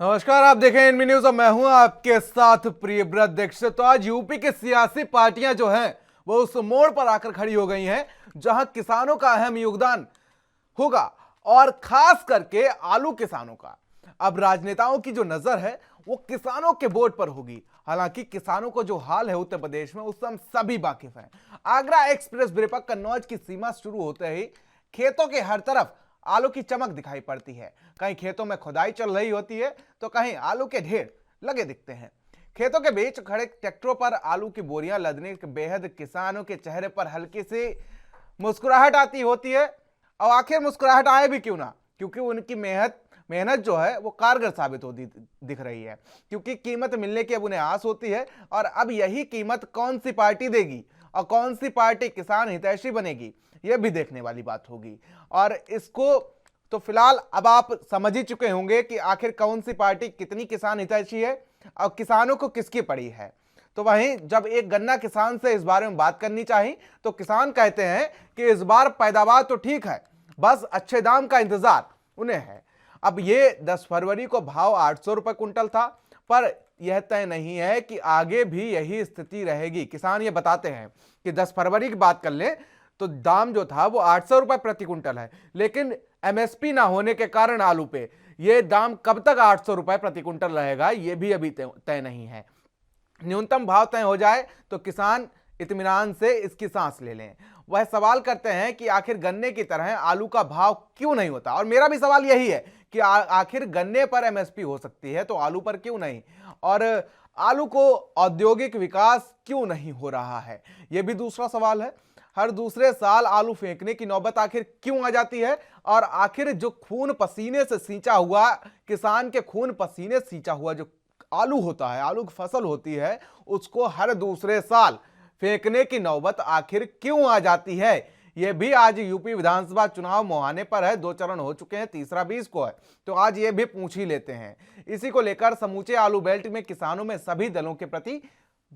नमस्कार, आप देखें एनबी न्यूज और मैं हूं आपके साथ प्रियव्रत दीक्षित। तो आज यूपी की सियासी पार्टियां जो हैं वो उस मोड़ पर आकर खड़ी हो गई हैं जहां किसानों का अहम योगदान होगा और खास करके आलू किसानों का। अब राजनेताओं की जो नजर है वो किसानों के वोट पर होगी। हालांकि किसानों को जो हाल है उत्तर प्रदेश में उससे हम सभी वाकिफ हैं। आगरा एक्सप्रेस वे पर कन्नौज की सीमा शुरू होते ही खेतों के हर तरफ आलू की चमक दिखाई पड़ती है। कहीं खेतों में खुदाई चल रही होती है तो कहीं आलू के ढेर लगे दिखते हैं। खेतों के बीच खड़े ट्रैक्टरों पर आलू की बोरियां लदने के बेहद किसानों के चेहरे पर हल्की सी मुस्कुराहट आती होती है। और आखिर मुस्कुराहट आए भी क्यों ना, क्योंकि उनकी मेहनत जो है वो कारगर साबित होती दिख रही है। क्योंकि कीमत मिलने की अब उन्हें आस होती है और अब यही कीमत कौन सी पार्टी देगी और कौन सी पार्टी किसान हितैषी बनेगी यह भी देखने वाली बात होगी। और इसको तो फिलहाल अब आप समझ ही चुके होंगे कि आखिर कौन सी पार्टी कितनी किसान हितैषी है और किसानों को किसकी पड़ी है। तो वहीं जब एक गन्ना किसान से इस बारे में बात करनी चाहिए तो किसान कहते हैं कि इस बार पैदावार तो ठीक है, बस अच्छे दाम का इंतजार उन्हें है। अब ये 10 फरवरी को भाव 800 रुपए कुंटल था, पर यह तय नहीं है कि आगे भी यही स्थिति रहेगी। किसान ये बताते हैं कि 10 फरवरी की बात कर लें तो दाम जो था वो 800 रुपए प्रति कुंटल है, लेकिन एमएसपी ना होने के कारण आलू पे ये दाम कब तक 800 रुपए प्रति कुंटल रहेगा ये भी अभी तय नहीं है। न्यूनतम भाव तय हो जाए तो किसान इत्मीनान से इसकी सांस ले लें। वह सवाल करते हैं कि आखिर गन्ने की तरह आलू का भाव क्यों नहीं होता, और मेरा भी सवाल यही है कि आखिर गन्ने पर एमएसपी हो सकती है तो आलू पर क्यों नहीं, और आलू को औद्योगिक विकास क्यों नहीं हो रहा है, यह भी दूसरा सवाल है। हर दूसरे साल आलू फेंकने की नौबत आखिर क्यों आ जाती है, और आखिर जो खून पसीने से सींचा हुआ, किसान के खून पसीने से सींचा हुआ जो आलू होता है, आलू की फसल होती है, उसको हर दूसरे साल फेंकने की नौबत आखिर क्यों आ जाती है, यह भी आज यूपी विधानसभा चुनाव मुहाने पर है। 2 चरण हो चुके हैं, तीसरा 20 को है, तो आज ये भी पूछ ही लेते हैं। इसी को लेकर समूचे आलू बेल्ट में किसानों में सभी दलों के प्रति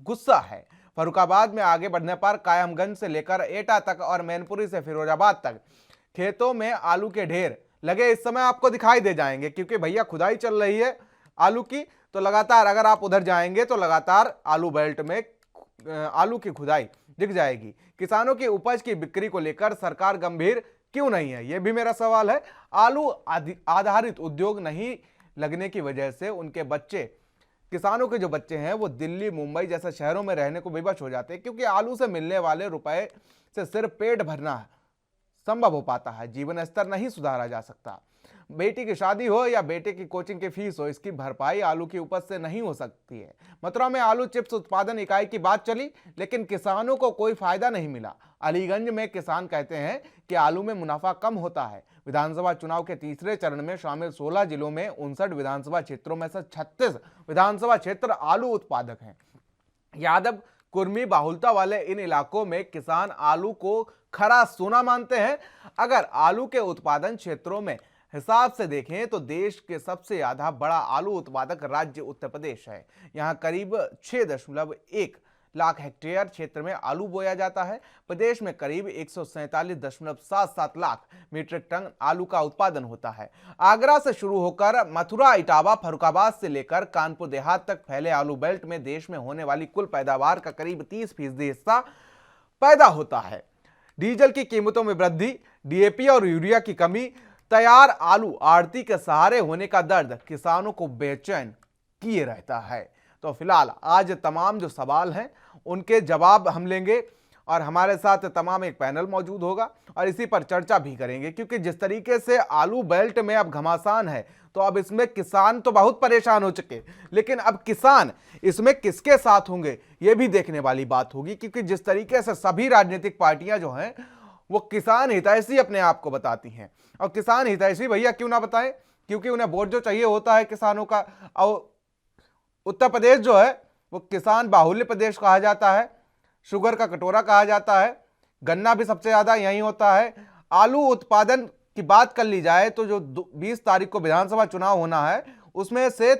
गुस्सा है। फर्रुखाबाद में आगे बढ़ने पर कायमगंज से लेकर एटा तक और मैनपुरी से फिरोजाबाद तक खेतों में आलू के ढेर लगे इस समय आपको दिखाई दे जाएंगे, क्योंकि भैया खुदाई चल रही है आलू की। तो लगातार अगर आप उधर जाएंगे तो लगातार आलू बेल्ट में आलू की खुदाई दिख जाएगी। किसानों की उपज की बिक्री को लेकर सरकार गंभीर क्यों नहीं है, यह भी मेरा सवाल है। आलू आधारित उद्योग नहीं लगने की वजह से उनके बच्चे, किसानों के जो बच्चे हैं वो दिल्ली मुंबई जैसे शहरों में रहने को विवश हो जाते हैं, क्योंकि आलू से मिलने वाले रुपए से सिर्फ पेट भरना संभव हो पाता है, जीवन स्तर नहीं सुधारा जा सकता। बेटी की शादी हो या बेटे की कोचिंग की फीस हो, इसकी भरपाई आलू की उपज से नहीं हो सकती है। मथुरा में आलू चिप्स उत्पादन इकाई की बात चली, लेकिन किसानों को कोई फायदा नहीं मिला। अलीगंज में किसान कहते हैं कि आलू में मुनाफा कम होता है। विधानसभा चुनाव के तीसरे चरण में शामिल 16 जिलों में 59 विधानसभा क्षेत्रों में से 36 विधानसभा क्षेत्र आलू उत्पादक हैं। यादव कुर्मी बाहुलता वाले इन इलाकों में किसान आलू को खरा सोना मानते हैं। अगर आलू के उत्पादन क्षेत्रों में हिसाब से देखें तो देश के सबसे ज्यादा बड़ा आलू उत्पादक राज्य उत्तर प्रदेश है। यहां करीब 6.1 लाख हेक्टेयर क्षेत्र में आलू बोया जाता है। प्रदेश में करीब 147.77 लाख मीट्रिक टन आलू का उत्पादन होता है। आगरा से शुरू होकर मथुरा, इटावा, फर्रुखाबाद से लेकर कानपुर देहात तक फैले आलू बेल्ट में देश में होने वाली कुल पैदावार का करीब 30% हिस्सा पैदा होता है। डीजल की कीमतों में वृद्धि, डीएपी और यूरिया की कमी, तैयार आलू आड़ती के सहारे होने का दर्द किसानों को बेचैन किए रहता है। तो फिलहाल आज तमाम जो सवाल हैं उनके जवाब हम लेंगे और हमारे साथ तमाम एक पैनल मौजूद होगा और इसी पर चर्चा भी करेंगे, क्योंकि जिस तरीके से आलू बेल्ट में अब घमासान है तो अब इसमें किसान तो बहुत परेशान हो चुके, लेकिन अब किसान इसमें किसके साथ होंगे ये भी देखने वाली बात होगी। क्योंकि जिस तरीके से सभी राजनीतिक पार्टियां जो हैं वो किसान हितैषी अपने आप को बताती हैं, और किसान हितैषी भैया क्यों ना बताएं, क्योंकि उन्हें वोट जो चाहिए होता है किसानों का। और उत्तर प्रदेश जो है वो किसान बाहुल्य प्रदेश कहा जाता है, शुगर का कटोरा कहा जाता है, गन्ना भी सबसे ज्यादा यहीं होता है। आलू उत्पादन की बात कर ली जाए तो जो 20 तारीख को विधानसभा चुनाव होना है उसमें से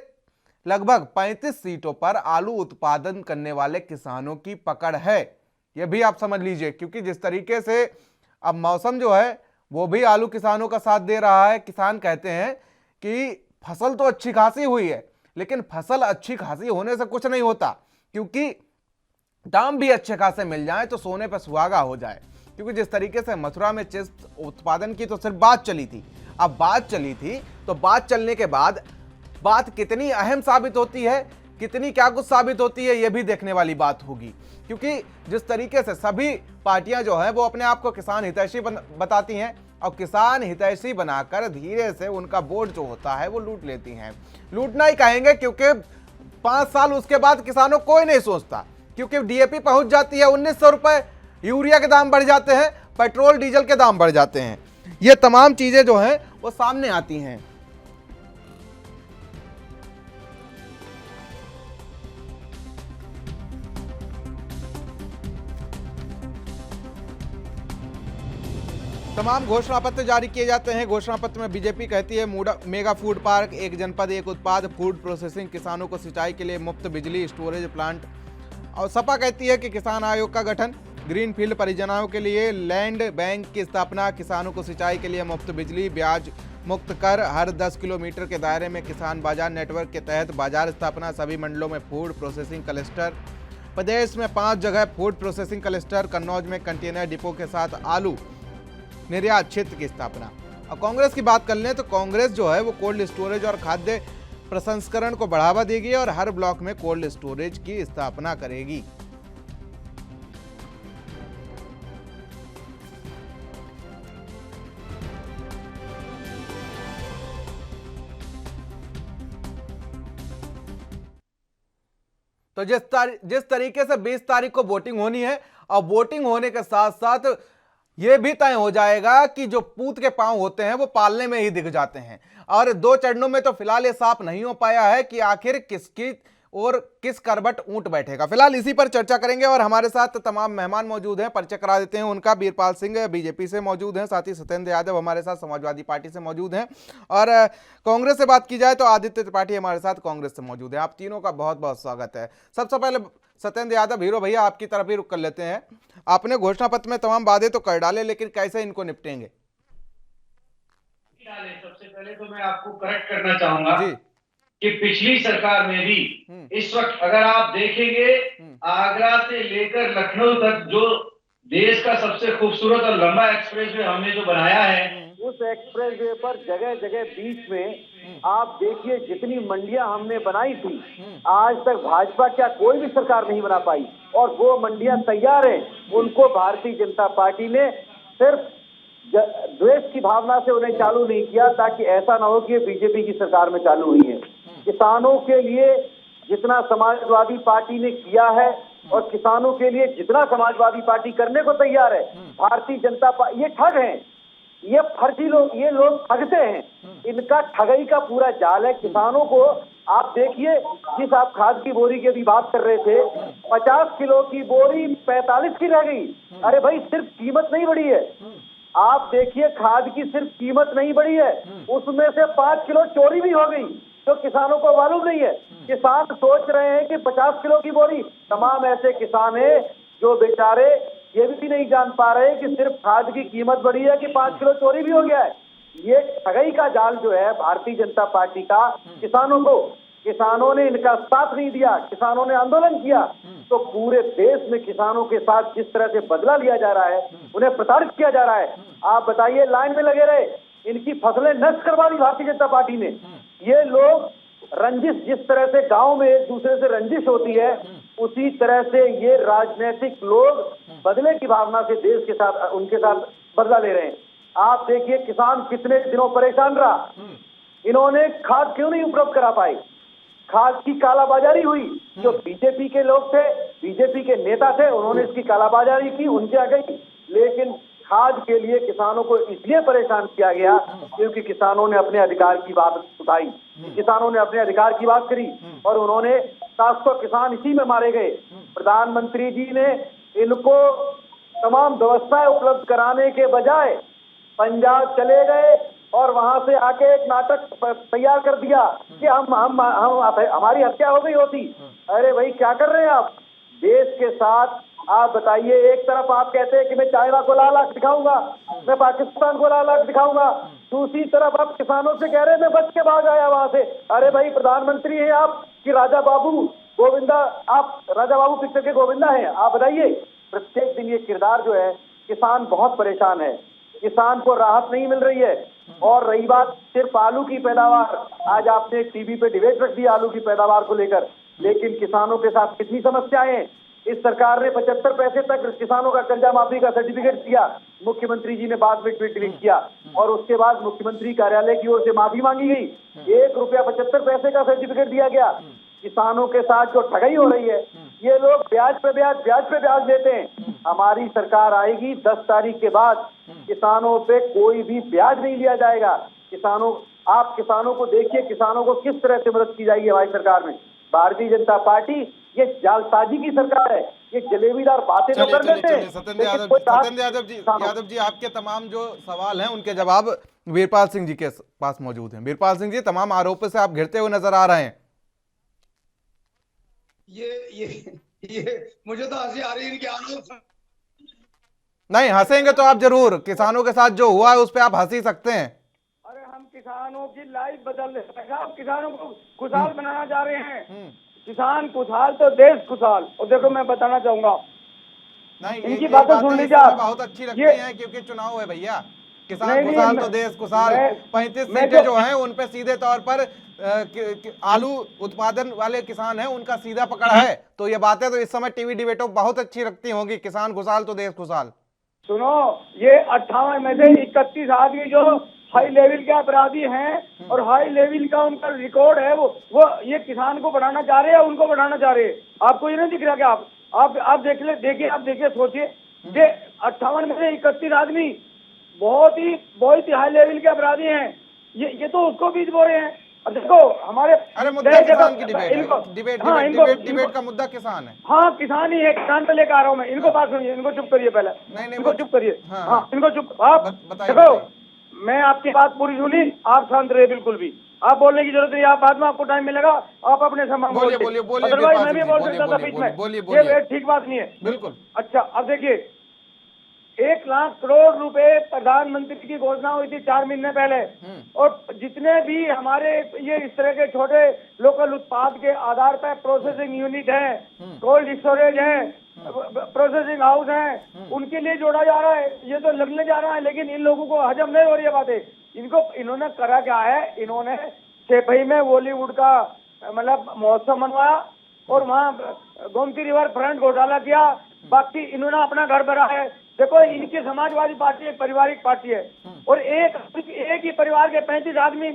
लगभग 35 सीटों पर आलू उत्पादन करने वाले किसानों की पकड़ है, यह भी आप समझ लीजिए। क्योंकि जिस तरीके से अब मौसम जो है वो भी आलू किसानों का साथ दे रहा है। किसान कहते हैं कि फसल तो अच्छी खासी हुई है, लेकिन फसल अच्छी खासी होने से कुछ नहीं होता, क्योंकि दाम भी अच्छे खासे मिल जाए तो सोने पर सुहागा हो जाए। क्योंकि जिस तरीके से मथुरा में चिप्स उत्पादन की तो सिर्फ बात चली थी, अब बात चली थी तो बात चलने के बाद बात कितनी अहम साबित होती है, कितनी क्या कुछ साबित होती है, यह भी देखने वाली बात होगी। क्योंकि जिस तरीके से सभी पार्टियां जो है वो अपने आप को किसान हितैषी बताती हैं और किसान हितैषी बनाकर धीरे से उनका वोट जो होता है वो लूट लेती हैं। लूटना ही कहेंगे, क्योंकि 5 साल उसके बाद किसानों कोई नहीं सोचता, क्योंकि डीएपी पहुंच जाती है 1900 रुपए, यूरिया के दाम बढ़ जाते हैं, पेट्रोल डीजल के दाम बढ़ जाते हैं, ये तमाम चीजें जो हैं वो सामने आती हैं। तमाम घोषणा पत्र जारी किए जाते हैं। घोषणा पत्र में बीजेपी कहती है मेगा फूड पार्क, एक जनपद एक उत्पाद, फूड प्रोसेसिंग, किसानों को सिंचाई के लिए मुफ्त बिजली स्टोरेज प्लांट। और सपा कहती है कि किसान आयोग का गठन, ग्रीनफील्ड परियोजनाओं के लिए लैंड बैंक की स्थापना, किसानों को सिंचाई के लिए मुफ्त बिजली, ब्याज मुक्त कर, हर 10 किलोमीटर के दायरे में किसान बाजार नेटवर्क के तहत बाजार स्थापना, सभी मंडलों में फूड प्रोसेसिंग क्लस्टर। प्रदेश में 5 जगह फूड प्रोसेसिंग क्लस्टर, कन्नौज में कंटेनर डिपो के साथ आलू निर्यात क्षेत्र की स्थापना। और कांग्रेस की बात कर लें तो कांग्रेस जो है वो कोल्ड स्टोरेज और खाद्य प्रसंस्करण को बढ़ावा देगी और हर ब्लॉक में कोल्ड स्टोरेज की स्थापना करेगी। तो जिस तरीके से 20 तारीख को वोटिंग होनी है और वोटिंग होने के साथ साथ यह भी तय हो जाएगा कि जो पूत के पांव होते हैं वो पालने में ही दिख जाते हैं। और 2 चरणों में तो फिलहाल ये साफ नहीं हो पाया है कि आखिर किसकी और किस करबट ऊंट बैठेगा। फिलहाल इसी पर चर्चा करेंगे और हमारे साथ तमाम मेहमान मौजूद हैं, परिचय करा देते हैं उनका। वीरपाल सिंह बीजेपी से मौजूद हैं, साथ ही सत्येंद्र यादव हमारे साथ समाजवादी पार्टी से मौजूद हैं, और कांग्रेस से बात की जाए तो आदित्य त्रिपाठी हमारे साथ कांग्रेस से मौजूद है। आप तीनों का बहुत बहुत स्वागत है। सबसे पहले सत्येंद्र यादव, हीरो भैया, आपकी तरफ ही रुक कर लेते हैं। आपने घोषणा पत्र में तमाम वादे तो कर डाले, लेकिन कैसे इनको निपटेंगे? सबसे पहले तो मैं आपको करेक्ट करना चाहूंगा कि पिछली सरकार में भी इस वक्त अगर आप देखेंगे, आगरा से लेकर लखनऊ तक जो देश का सबसे खूबसूरत और लंबा एक्सप्रेसवे हमने जो बनाया है, उस एक्सप्रेसवे पर जगह जगह बीच में आप देखिए जितनी मंडियां हमने बनाई थी, आज तक भाजपा क्या कोई भी सरकार नहीं बना पाई। और वो मंडियां तैयार हैं, उनको भारतीय जनता पार्टी ने सिर्फ द्वेष की भावना से उन्हें चालू नहीं किया, ताकि ऐसा ना हो कि बीजेपी की सरकार में चालू हुई है। किसानों के लिए जितना समाजवादी पार्टी ने किया है और किसानों के लिए जितना समाजवादी पार्टी करने को तैयार है, भारतीय जनता पार्टी, ये ठग हैं, ये फर्जी लोग, ये लोग ठगते हैं, इनका ठगई का पूरा जाल है। किसानों को आप देखिए, जिस आप खाद की बोरी की भी बात कर रहे थे, 50 किलो की बोरी 45 की रह गई। अरे भाई, सिर्फ कीमत नहीं बढ़ी है, आप देखिए खाद की सिर्फ कीमत नहीं बढ़ी है, उसमें से 5 किलो चोरी भी हो गई, जो किसानों को मालूम नहीं है। किसान सोच रहे हैं कि 50 किलो की बोरी, तमाम ऐसे किसान हैं जो बेचारे ये भी नहीं जान पा रहे कि सिर्फ खाद की कीमत बढ़ी है कि 5 किलो चोरी भी हो गया है। ये ठगई का जाल जो है भारतीय जनता पार्टी का, किसानों ने इनका साथ नहीं दिया, किसानों ने आंदोलन किया, तो पूरे देश में किसानों के साथ जिस तरह से बदला लिया जा रहा है, उन्हें प्रताड़ित किया जा रहा है। आप बताइए, लाइन में लगे रहे, इनकी फसलें नष्ट करवा दी भारतीय जनता पार्टी ने। ये लोग रंजिश, जिस तरह से गांव में एक दूसरे से रंजिश होती है, उसी तरह से ये राजनीतिक लोग बदले की भावना से देश के साथ, उनके साथ बदला ले रहे हैं। आप देखिए किसान कितने दिनों परेशान रहा, इन्होंने खाद क्यों नहीं उपलब्ध करा पाए, खाद की कालाबाजारी हुई। जो बीजेपी के लोग थे, बीजेपी के नेता थे, उन्होंने इसकी कालाबाजारी की, उनके आ गई। लेकिन खाद के लिए किसानों को इसलिए परेशान किया गया क्योंकि किसानों ने अपने अधिकार की बात उठाई, किसानों ने अपने अधिकार की बात करी, और उन्होंने 700 किसान इसी में मारे गए। प्रधानमंत्री जी ने इनको तमाम व्यवस्थाएं उपलब्ध कराने के बजाय पंजाब चले गए और वहां से आके एक नाटक तैयार कर दिया कि हमारी हत्या हो गई होती। अरे भाई, क्या कर रहे हैं आप देश के साथ? आप बताइए, एक तरफ आप कहते हैं कि मैं चाइना को लाल आंख दिखाऊंगा, मैं पाकिस्तान को लाल आंख दिखाऊंगा, दूसरी तरफ आप किसानों से कह रहे हैं मैं बच के भाग आया वहां से। अरे भाई प्रधानमंत्री हैं आप कि राजा बाबू गोविंदा, आप राजा बाबू पिक्चर के गोविंदा हैं? आप बताइए। प्रत्येक दिन ये किरदार जो है, किसान बहुत परेशान है, किसान को राहत नहीं मिल रही है। और रही बात सिर्फ आलू की पैदावार, आज आपने टीवी पे डिबेट रख दिया आलू की पैदावार को लेकर, लेकिन किसानों के साथ कितनी समस्याएं हैं। इस सरकार ने 75 पैसे तक किसानों का कर्जा माफी का सर्टिफिकेट दिया, मुख्यमंत्री जी ने बाद में ट्वीट डिलीट किया, और उसके बाद मुख्यमंत्री कार्यालय की ओर से माफी मांगी गई, 1 रुपया 75 पैसे का सर्टिफिकेट दिया गया। किसानों के साथ जो ठगाई हो रही है, ये लोग ब्याज पे ब्याज देते हैं। हमारी सरकार आएगी 10 तारीख के बाद, किसानों पे कोई भी ब्याज नहीं लिया जाएगा। आप किसानों को देखिए, किसानों को किस तरह से मदद की जाएगी हमारी सरकार में। भारतीय जनता पार्टी ये जालसाजी की सरकार है, ये जलेबीदार बातें तो कर लेते हैं। सत्येंद्र यादव जी, आपके तमाम जो सवाल हैं उनके जवाब वीरपाल सिंह जी के पास मौजूद हैं। वीरपाल सिंह जी, तमाम आरोपों से आप घिरते हुए नजर आ रहे हैं। ये मुझे तो हंसी आ रही है इनके आरोप। नहीं हंसेंगे तो आप जरूर, किसानों के साथ जो हुआ है उस पर आप हंस ही सकते हैं। अरे हम किसानों की लाइफ बदल रहे हैं, आप किसानों को खुशहाल बनाना चाह रहे हैं। किसान खुशहाल तो देश खुशहाल। और देखो मैं बताना चाहूंगा, नहीं इनकी बातें सुन लीजिए आप, बहुत अच्छी लगती हैं क्योंकि चुनाव है भैया। किसान नहीं, खुशहाल तो देश खुशहाल। 35 सीटें जो हैं उन पे सीधे तौर पर आलू उत्पादन वाले किसान हैं, उनका सीधा पकड़ है। तो ये बातें तो इस समय टीवी डिबेटों बहुत अच्छी लगती होंगी, किसान खुशहाल तो देश खुशहाल। सुनो, ये 58 में से 31 आदमी जो हाई लेवल के अपराधी हैं और हाई लेवल का उनका रिकॉर्ड है, वो ये किसान को बढ़ाना चाह रहे हैं, उनको बढ़ाना चाह रहे हैं। आपको ये नहीं दिख रहा क्या? आप देखिए सोचिए, ये 58 में से 31 आदमी बहुत ही हाई लेवल के अपराधी हैं। ये तो उसको बीच बो रहे हैं। अब देखो हमारे, अरे मुद्दा किसान की डिबेट का मुद्दा किसान है। हाँ किसान ही है, किसान पे लेकर आ रहा हूँ मैं। इनको बात सुनिए, इनको चुप करिए पहले, इनको चुप करिए। हाँ इनको चुप। आप देखो, मैं आपकी बात पूरी सुनी, आप शांत रहे बिल्कुल भी। आप बोलने की जरूरत नहीं, आप बाद में आपको टाइम मिलेगा, आप अपने समय बोलिए। अदरवाइज मैं भी बोल सकता था बीच में, ये ठीक बात नहीं है। बिल्कुल। अच्छा अब देखिए, 1 लाख करोड़ रुपए प्रधानमंत्री की घोषणा हुई थी 4 महीने पहले, और जितने भी हमारे ये इस तरह के छोटे लोकल उत्पाद के आधार पर प्रोसेसिंग यूनिट है, कोल्ड स्टोरेज है, प्रोसेसिंग हाउस है, उनके लिए जोड़ा जा रहा है। ये तो लगने जा रहा है, लेकिन इन लोगों को हजम नहीं हो रही है बातें। इन्होंने करा क्या है, इन्होंने सेफई में बॉलीवुड का मतलब महोत्सव मनवाया और वहाँ गोमती रिवर फ्रंट घोटाला किया। बाकी इन्होंने अपना घर भरा है। देखो, इनकी समाजवादी पार्टी एक पारिवारिक पार्टी है, और एक ही परिवार के 35 आदमी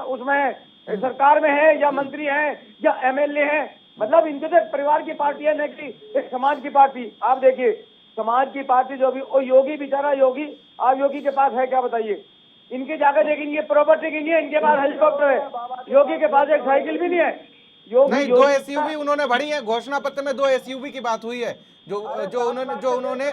उसमें सरकार में है, या मंत्री हैं या एमएलए हैं। मतलब इनके तो परिवार की पार्टी है, न कि एक समाज की पार्टी। आप देखिए, समाज की पार्टी जो भी, और योगी बेचारा योगी, आप योगी के पास है क्या बताइए? इनके जाकर देखेंगे प्रॉपर्टी की नहीं है, इनके पास हेलीकॉप्टर है, योगी के पास एक साइकिल भी नहीं है। नहीं, 2 एसयूवी उन्होंने भरी है, घोषणा पत्र में 2 एसयूवी की बात हुई है, जो उन्होंने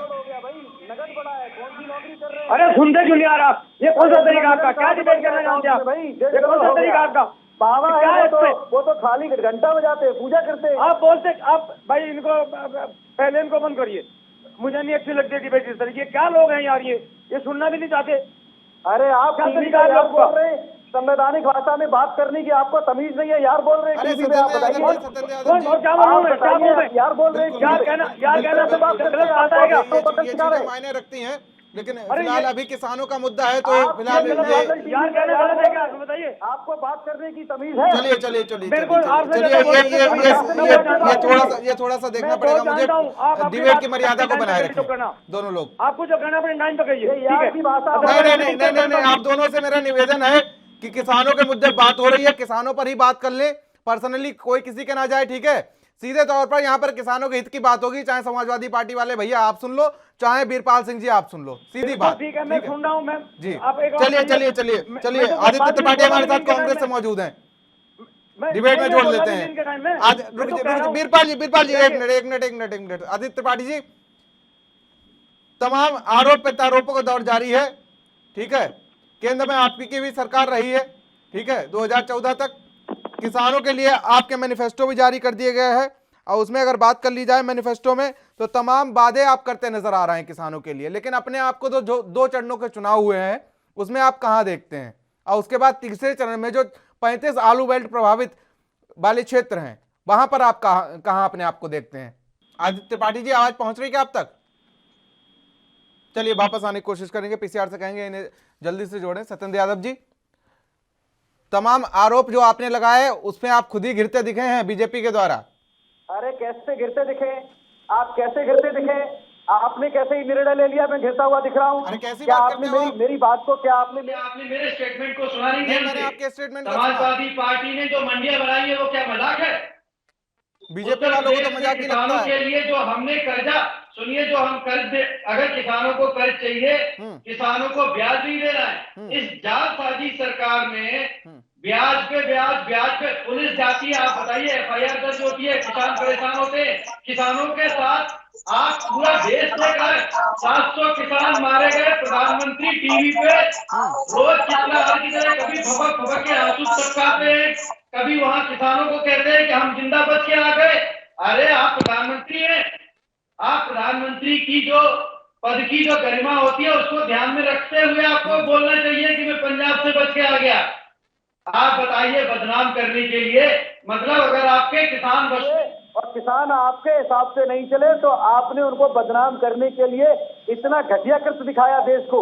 अरे सुनते क्यों नहीं आ रहा? ये कौन सा तरीका आपका? क्या डिबेट करना चाहते हैं आप? ये कौन सा तरीका आपका? बाबा है वो तो खाली घंटा बजाते हैं, पूजा करते हैं। आप बोलते, आप भाई इनको पहले इनको बंद करिए, मुझे नहीं अच्छी लगती डिबेट इस तरीके। क्या लोग हैं यार, ये सुनना भी नहीं चाहते। अरे आप क्या तरीका बोल रहे हैं? संवैधानिक भाषा में बात करने की आपको तमीज नहीं है यार, बोल रहे हैं। यार बोल रहे हैं, मायने रखती हैं, लेकिन फिलहाल अभी किसानों का मुद्दा है, तो फिलहाल बताइए, आपको बात करने की तमीज है? चलिए ये थोड़ा सा देखना पड़ेगा मुझे, डिबेट की मर्यादा को बनाए रखें दोनों लोग। आपको जो कहना अपने टाइम पे कहिए। नहीं, आप दोनों से मेरा निवेदन है कि किसानों के मुद्दे बात हो रही है, किसानों पर ही बात कर ले, पर्सनली कोई किसी के ना जाए, ठीक है? सीधे तौर पर यहाँ पर किसानों के हित की बात होगी, चाहे समाजवादी पार्टी वाले भैया आप सुन लो, चाहे वीरपाल सिंह जी आप सुन लो, सीधी बात। ठीक है, मैं सुन रहा हूँ मैम जी। चलिए, आदित्य त्रिपाठी हमारे साथ कांग्रेस से मौजूद हैं, डिबेट में जोड़ लेते हैं। वीरपाल जी एक मिनट। आदित्य त्रिपाठी जी, तमाम आरोप प्रत्यारोपों का दौर जारी है, ठीक है? केंद्र में आपकी भी सरकार रही है, ठीक है, 2014 तक। किसानों के लिए आपके मैनिफेस्टो भी जारी कर दिए गए हैं, और उसमें अगर बात कर ली जाए मैनिफेस्टो में, तो तमाम वादे आप करते नजर आ रहे हैं किसानों के लिए, लेकिन अपने आप को तो जो 2 चरणों के चुनाव हुए हैं उसमें आप कहां देखते हैं? और उसके बाद तीसरे चरण में जो 35 आलू बेल्ट प्रभावित वाले क्षेत्र हैं, वहां पर आप कहां अपने आप को देखते हैं? आदित्य त्रिपाठी जी, आवाज पहुंच रही है क्या आप तक? चलिए वापस आने की कोशिश करेंगे, पीसीआर से कहेंगे इन्हें जल्दी से जोड़ें। सत्येंद्र यादव जी, तमाम आरोप जो आपने लगाए उसमें आप खुद ही घिरते दिखे हैं बीजेपी के द्वारा। अरे कैसे गिरते दिखे? आप कैसे गिरते दिखे? आपने कैसे ही निर्णय ले लिया मैं घिरता हुआ दिख रहा हूँ? अरे कैसी क्या बात आपने करते हो आप? मेरी बात को क्या आपने मेरे स्टेटमेंट को सुना नहीं? मैंने आपके स्टेटमेंट को सुना। समाजवादी पार्टी ने जो मंडियां बनाई है वो क्या मजाक है? बीजेपी वालों को तो मजाक ही लगता है। के लिए जो हमने कर्जा, सुनिए, जो हम कर्ज दे, अगर किसानों को कर्ज चाहिए, किसानों को ब्याज नहीं देना है। इस जालसाजी सरकार में ब्याज पे पुलिस जाती है। आप बताइए, एफआईआर दर्ज होती है, किसान परेशान होते हैं। किसानों के साथ आप पूरा देश देख रहा है, 700 किसान मारे गए। प्रधानमंत्री टीवी पे रोज चिल्ला की तरह कभी भबक के आंसू टपकाते हैं, कभी वहां किसानों को कहते हैं कि हम जिंदा बच के आ गए। अरे आप प्रधानमंत्री हैं, आप प्रधानमंत्री की जो पद की जो गरिमा होती है उसको ध्यान में रखते हुए आपको बोलना चाहिए कि मैं पंजाब से बच के आ गया। आप बताइए, बदनाम करने के लिए मतलब अगर आपके किसान और किसान आपके हिसाब से नहीं चले तो आपने उनको बदनाम करने के लिए इतना घटिया कृत्य दिखाया देश को।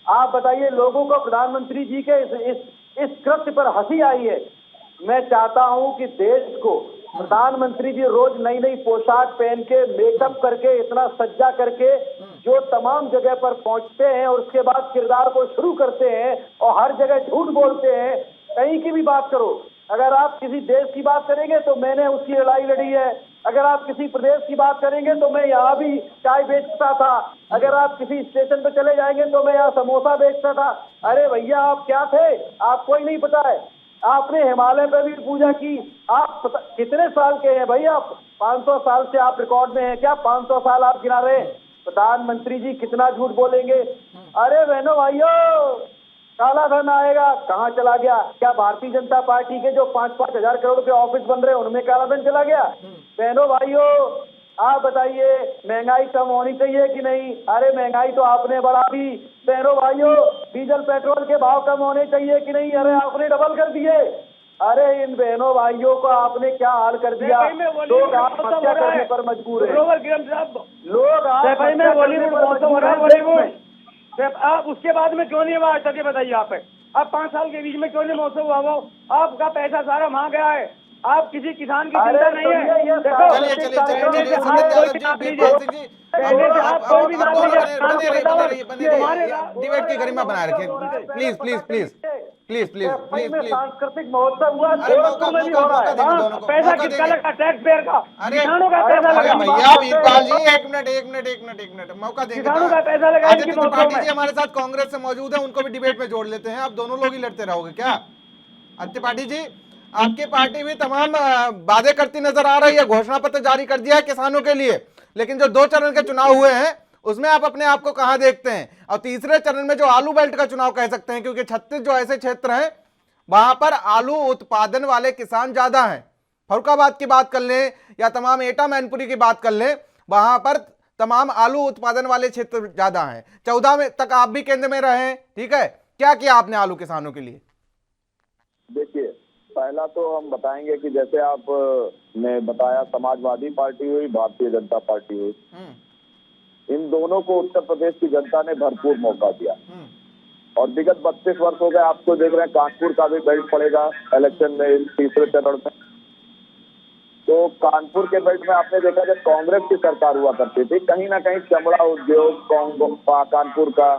आप बताइए, लोगों को प्रधानमंत्री जी के इस कृत्य पर हंसी आई है। मैं चाहता हूं कि देश को प्रधानमंत्री जी रोज नई नई पोशाक पहन के, मेकअप करके, इतना सज्जा करके जो तमाम जगह पर पहुंचते हैं और उसके बाद किरदार को शुरू करते हैं और हर जगह झूठ बोलते हैं। कहीं की भी बात करो, अगर आप किसी देश की बात करेंगे तो मैंने उसकी लड़ाई लड़ी है। अगर आप किसी प्रदेश की बात करेंगे तो मैं यहाँ भी चाय बेचता था। अगर आप किसी स्टेशन पे चले जाएंगे तो मैं यहाँ समोसा बेचता था। अरे भैया, आप क्या थे? आपको ही नहीं पता है। आपने हिमालय पे भी पूजा की। आप कितने साल के हैं भाई? आप 500 साल से आप रिकॉर्ड में हैं क्या? 500 साल आप गिना रहे हैं। प्रधानमंत्री जी कितना झूठ बोलेंगे? अरे बहनों भाइयों, काला धन आएगा, कहाँ चला गया? क्या भारतीय जनता पार्टी के जो 5-5 हजार करोड़ के ऑफिस बन रहे हैं उनमें काला धन चला गया? बहनों भाइयों, आप बताइए, महंगाई कम होनी चाहिए कि नहीं? अरे महंगाई तो आपने बढ़ा दी। बहनों भाइयों, डीजल पेट्रोल के भाव कम होने चाहिए कि नहीं? अरे आपने डबल कर दिए। अरे इन बहनों भाइयों को आपने क्या हाल कर दिया? लोग आत्महत्या करने पर मजबूर है। लोग आप उसके बाद में क्यों नहीं हुआ? आज तक ये बताइए आप 5 साल के बीच में क्यों नहीं महोत्सव हुआ? वो आपका पैसा सारा वहां गया है। आप किसी किसान की चिंता नहीं है। देखो, डिबेट की गरिमा बनाए रखें please please please please please please please. सांस्कृतिक महोत्सव हुआ, पैसा किसका लगा? टैक्स पेयर का, किसानों का पैसा लगा। भैया वीरपाल जी, एक मिनट मौका देंगे। किसानों का पैसा लगा। आदित्य त्रिपाठी जी हमारे साथ कांग्रेस से मौजूद है, उनको भी डिबेट में जोड़ लेते हैं। आप दोनों लोग ही लड़ते रहोगे क्या? आदित्य त्रिपाठी जी, आपकी पार्टी भी तमाम वादे करती नजर आ रही है, घोषणा पत्र जारी कर दिया है किसानों के लिए, लेकिन जो 2 चरण के चुनाव हुए हैं उसमें आप अपने आप को कहां देखते हैं? और तीसरे चरण में जो आलू बेल्ट का चुनाव कह सकते हैं, क्योंकि 36 जो ऐसे क्षेत्र हैं वहां पर आलू उत्पादन वाले किसान ज्यादा हैं। फरुखाबाद की बात कर लें या तमाम एटा मैनपुरी की बात कर लें, वहां पर तमाम आलू उत्पादन वाले क्षेत्र ज्यादा हैं। 14 में तक आप भी केंद्र में रहे, ठीक है, क्या किया आपने आलू किसानों के लिए? देखिए, पहला तो हम बताएंगे कि जैसे आप ने बताया, समाजवादी पार्टी हुई, भारतीय जनता पार्टी हुई, इन दोनों को उत्तर प्रदेश की जनता ने भरपूर मौका दिया और विगत 32 वर्ष हो गए। आपको देख रहे हैं, कानपुर का भी बेल्ट पड़ेगा इलेक्शन में, तीसरे चरण में। तो कानपुर के बेल्ट में आपने देखा जब कांग्रेस की सरकार हुआ करती थी, कहीं ना कहीं चमड़ा उद्योग कानपुर का,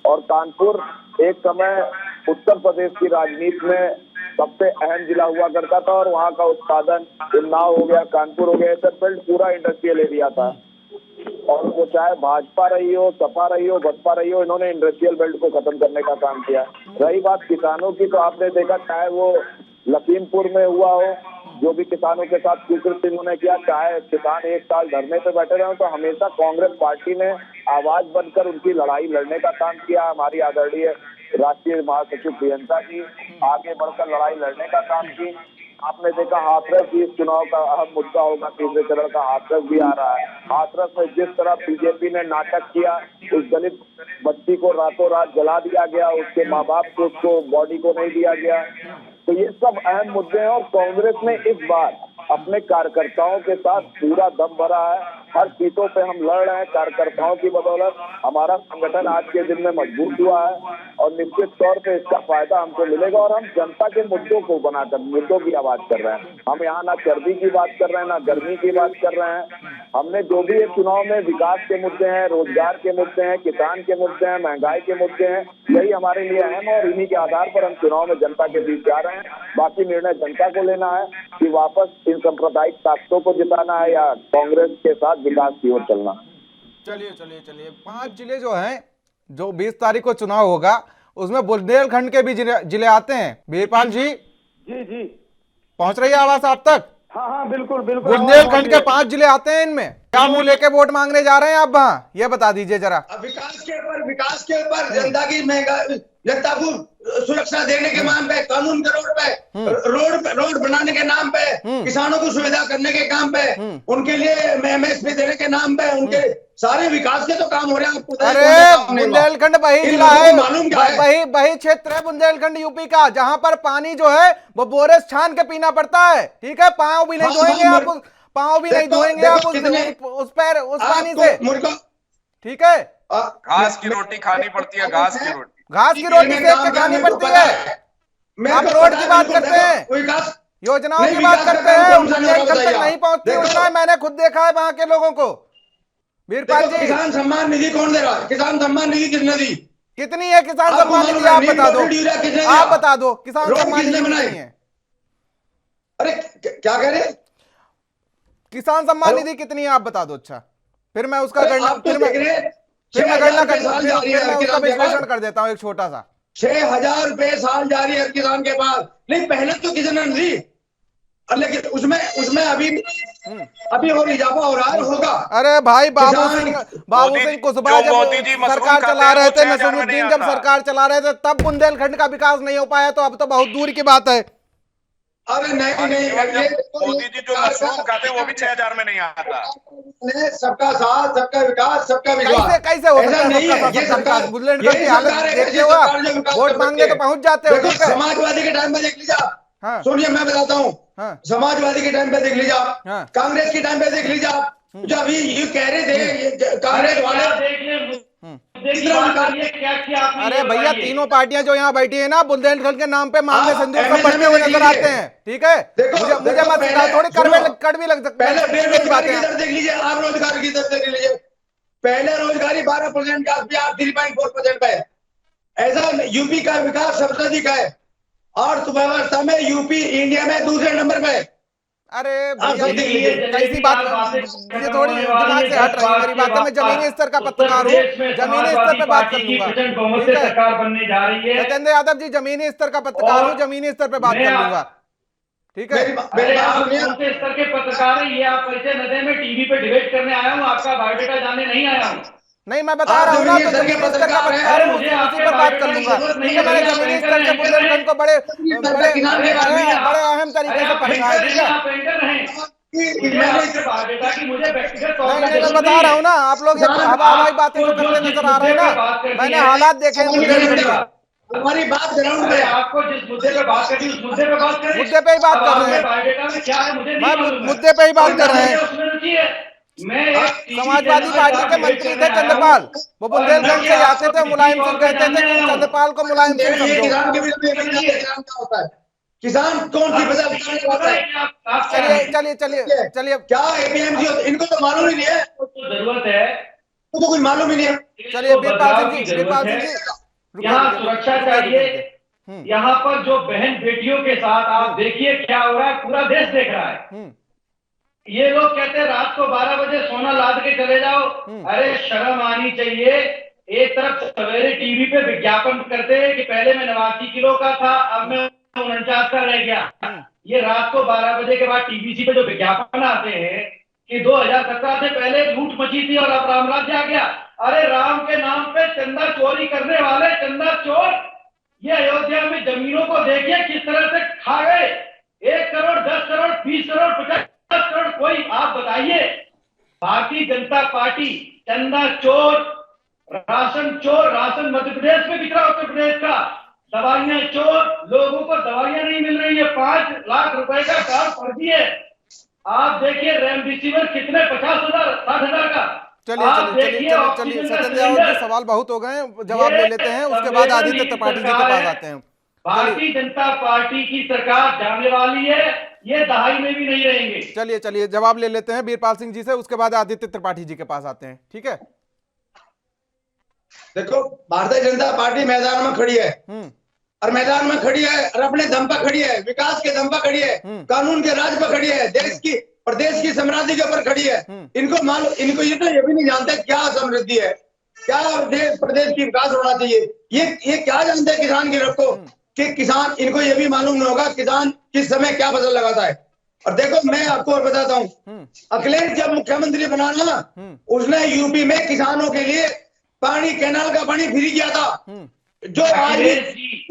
और कानपुर एक समय उत्तर प्रदेश की राजनीति में सबसे अहम जिला हुआ करता था और वहाँ का उत्पादन, उन्नाव हो गया, कानपुर हो गया, सब बेल्ट पूरा इंडस्ट्रियल एरिया था। और वो चाहे भाजपा रही हो, सपा रही हो, बसपा रही हो, इन्होंने इंडस्ट्रियल बेल्ट को खत्म करने का काम किया। रही बात किसानों की, तो आपने देखा चाहे वो लखीमपुर में हुआ हो, जो भी किसानों के साथ कुकृत्य इन्होंने किया, चाहे किसान 1 साल धरने पे बैठे रहे, तो हमेशा कांग्रेस पार्टी ने आवाज बनकर उनकी लड़ाई लड़ने का काम किया। हमारी आदरणीय राष्ट्रीय महासचिव प्रियंका जी आगे बढ़कर लड़ाई लड़ने का काम की। आपने देखा हाथरस भी इस चुनाव का अहम मुद्दा होगा, तीसरे चरण का हाथरस भी आ रहा है। हाथरस में जिस तरह बीजेपी ने नाटक किया, उस दलित बच्ची को रातों रात जला दिया गया, उसके माँ बाप को उसको बॉडी को नहीं दिया गया, तो ये सब अहम मुद्दे हैं। और कांग्रेस ने इस बार अपने कार्यकर्ताओं के साथ पूरा दम भरा है। हर सीटों पे हम लड़ रहे हैं कार्यकर्ताओं की बदौलत। हमारा संगठन आज के दिन में मजबूत हुआ है और निश्चित तौर पे इसका फायदा हमको मिलेगा। और हम जनता के मुद्दों को बनाकर मुद्दों की आवाज कर रहे हैं। हम यहाँ ना चर्बी की बात कर रहे हैं, ना गर्मी की बात कर रहे हैं। हमने जो भी इस चुनाव में विकास के मुद्दे हैं, रोजगार के मुद्दे हैं, किसान के मुद्दे हैं, महंगाई के मुद्दे हैं, यही हमारे लिए अहम है और इन्हीं के आधार पर हम चुनाव में जनता के बीच जा रहे हैं। बाकी निर्णय जनता को लेना है कि वापस इन सांप्रदायिक ताकतों को जिताना है या कांग्रेस के साथ विकास की ओर चलना। चलिए 5 जिले जो हैं, जो 20 तारीख को चुनाव होगा, उसमें बुंदेलखंड के भी जिले आते हैं। वीरपाल जी जी पहुंच रही है आवाज आप तक? हाँ बिल्कुल बिल्कुल। बुंदेलखंड के 5 जिले आते हैं, इनमें क्या मुंह लेके वोट मांगने जा रहे हैं आप वहाँ, ये बता दीजिए जरा। विकास के ऊपर जनता की जनता को सुरक्षा देने के नाम पे, कानून के रोड बनाने के नाम पे, किसानों को सुविधा करने के काम पे, उनके लिए एमएसपी देने के नाम पे, उनके सारे विकास के तो काम हो रहे हैं। आपको अरे बुंदेलखंड वही जिला है, मालूम क्या है? वही क्षेत्र है बुंदेलखंड यूपी का, जहां पर पानी जो है वो बोरस छान के पीना पड़ता है। ठीक है, पाँव भी नहीं धोएंगे आप, पाँव भी नहीं धोएंगे आप उस पानी से। ठीक है, घास की रोटी खानी पड़ती है, घास की रोटी सेक के खानी पड़ती है। आप रोड की बात करते हैं, योजनाओं की बात करते हैं, बुंदेलखंड तक नहीं पहुंचती योजना। मैंने खुद देखा है वहां के लोगों को। वीरपाल जी, किसान सम्मान निधि कौन दे रहा है? किसान सम्मान निधि किसने दी? कितनी है किसान सम्मान निधि? आप बता दो, आप बता दो किसान सम्मान निधि कितनी है? अरे क्या कह रहे? किसान सम्मान निधि कितनी है आप बता दो। अच्छा, फिर मैं उसका गणना फिर मैं उसका विश्लेषण कर देता हूँ एक छोटा सा। 6,000 रुपए साल जा रही है किसान के पास। नहीं, पहले तो किसान ने दी, लेकिन उसमें अभी और इजाफा हो रहा है, होगा। अरे भाई बाबू सिंह कुशवाहा जब सरकार चला रहे थे, नसीरुद्दीन जब सरकार चला रहे थे, तब बुंदेलखंड का विकास नहीं हो पाया, तो अब तो बहुत दूर की बात है। अरे नहीं, मोदी जी जो मशरूम खाते हैं वो भी 6,000 में नहीं आता। सबका साथ, सबका विकास, सबका विकास कैसे हो सकता है? ये सरकार बुंदेलखंड की हालत देखते हो आप, वोट मांगने तो पहुंच जाते हो। समाजवादी के टाइम में देख लीजिए, सोनिया, मैं बताता हूँ, समाजवादी के टाइम पे देख लीजिए, कांग्रेस के टाइम पे देख लीजिए, जो अभी ये कह रहे थे कांग्रेस वाले। अरे भैया, तीनों पार्टियां जो यहाँ बैठी है ना, बुंदेलखंड के नाम पे मांगने सिंदूर सब बढ़ते हुए नजर आते हैं। ठीक है, मुझे मत सिखाओ, थोड़ी कड़वी लग सकती है। पहले बेरोजगारी की दर देख लीजिए, आप रोजगार की दर देख लीजिए। पहले रोजगारी 12% का, अभी आप 3.4% पे। ऐसा यूपी का विकास सबसे अधिक है, और व्यवस्था में यूपी इंडिया में दूसरे नंबर पे। अरे कैसी बात, ये थोड़ी दिमाग से हट रही है मेरी बात। मैं जमीनी स्तर का पत्रकार हूँ, जमीनी स्तर पे बात कर लूंगा। सरकार बनने जा रही है। सत्येंद्र यादव जी, जमीनी स्तर का पत्रकार हूँ, जमीनी स्तर पे बात कर लूंगा। ठीक है, मेरे स्तर के पत्रकार हैं, ये आप परिचय न दें, मैं टीवी पे डिबेट करने आया हूँ, आपका बायोडाटा जानने नहीं आया हूँ। नहीं, मैं बता रहा हूँ ना, तो जमीनी स्तर का पत्रकार हूँ, उसी पर बात कर लूंगा। ठीक है, मैंने जमीनी स्तर के बुंदेलखंड को बड़े अहम तरीके से पढ़ा है। ठीक है, मैं बता रहा हूँ ना, आप लोग हवाई बातें जो करते नजर आ रहे हैं ना, मैंने हालात देखे हैं बुंदेलखंड के। हमारी बात ग्राउंड पे, आपको जिस मुद्दे पे बात करनी उस मुद्दे पे बात करें। मुद्दे पे ही बात कर रहे हैं, मुद्दे पे ही बात कर रहे हैं। समाजवादी पार्टी के मंत्री थे चंद्रपाल, वो बुंदेलखंड से आते थे। मुलायम सिंह कहते थे कि चंद्रपाल को मुलायम सिंह समझो। किसान कौन सी फसल? चलिए क्या एपीएमसी, इनको तो मालूम ही नहीं है, जरूरत है तो कुछ मालूम ही नहीं है। चलिए वीरपाल सिंह जी, यहाँ सुरक्षा चाहिए। यहाँ पर जो बहन बेटियों के साथ आप देखिए क्या हो रहा है, पूरा देश देख रहा है। ये लोग कहते हैं रात को 12 बजे सोना लाद के चले जाओ। अरे शर्म आनी चाहिए। एक तरफ सवेरे टीवी पे विज्ञापन करते हैं कि पहले मैं 89 किलो का था, अब मैं 49 का रह गया। ये रात को 12 बजे के बाद टीवीसी पे जो विज्ञापन आते हैं कि 2017 से पहले लूट मची थी और अब राम राज्य आ गया। अरे राम के नाम पे चंदा चोरी करने वाले चंदा चोर ये अयोध्या में जमीनों को देखिए किस तरह से खा गए। 1 करोड़, 10 करोड़, 20 करोड़, 50 करोड़, कोई आप बताइए। भारतीय जनता पार्टी चंदा चोर, राशन मध्य प्रदेश में बिक रहा, उत्तर प्रदेश का दवाइयां चोर, लोगों को दवाइयां नहीं मिल रही है, 5 लाख रुपए का कार्ड फर्जी है। आप देखिए रेमडेसिविर कितने, 50,000, 60,000 का। चलिए सत्येंद्र जी, सवाल बहुत हो गए, जवाब ले लेते हैं, उसके बाद आदित्य त्रिपाठी जी के पास आते हैं। भारतीय जनता पार्टी की सरकार जाने वाली है, ये दहाई में भी नहीं रहेंगे। चलिए जवाब ले लेते हैं वीरपाल सिंह जी से, उसके बाद आदित्य त्रिपाठी जी के पास आते हैं, ठीक है। देखो, भारतीय जनता पार्टी मैदान में खड़ी है, और मैदान में खड़ी है और अपने दम पर खड़ी है, विकास के दम पर खड़ी है, कानून के राज पर खड़ी है, देश की प्रदेश की समृद्धि के ऊपर खड़ी है। इनको मालूम, इनको ये भी नहीं जानते क्या समृद्धि है, क्या देश प्रदेश की विकास होना चाहिए। ये क्या जानते हैं किसान की रखो कि किसान, इनको ये भी मालूम नहीं होगा किसान किस समय क्या फसल लगाता है। और देखो, मैं आपको और बताता हूँ, अखिलेश जब मुख्यमंत्री बना ना, उसने यूपी में किसानों के लिए पानी, कैनाल का पानी फ्री किया था, जो आज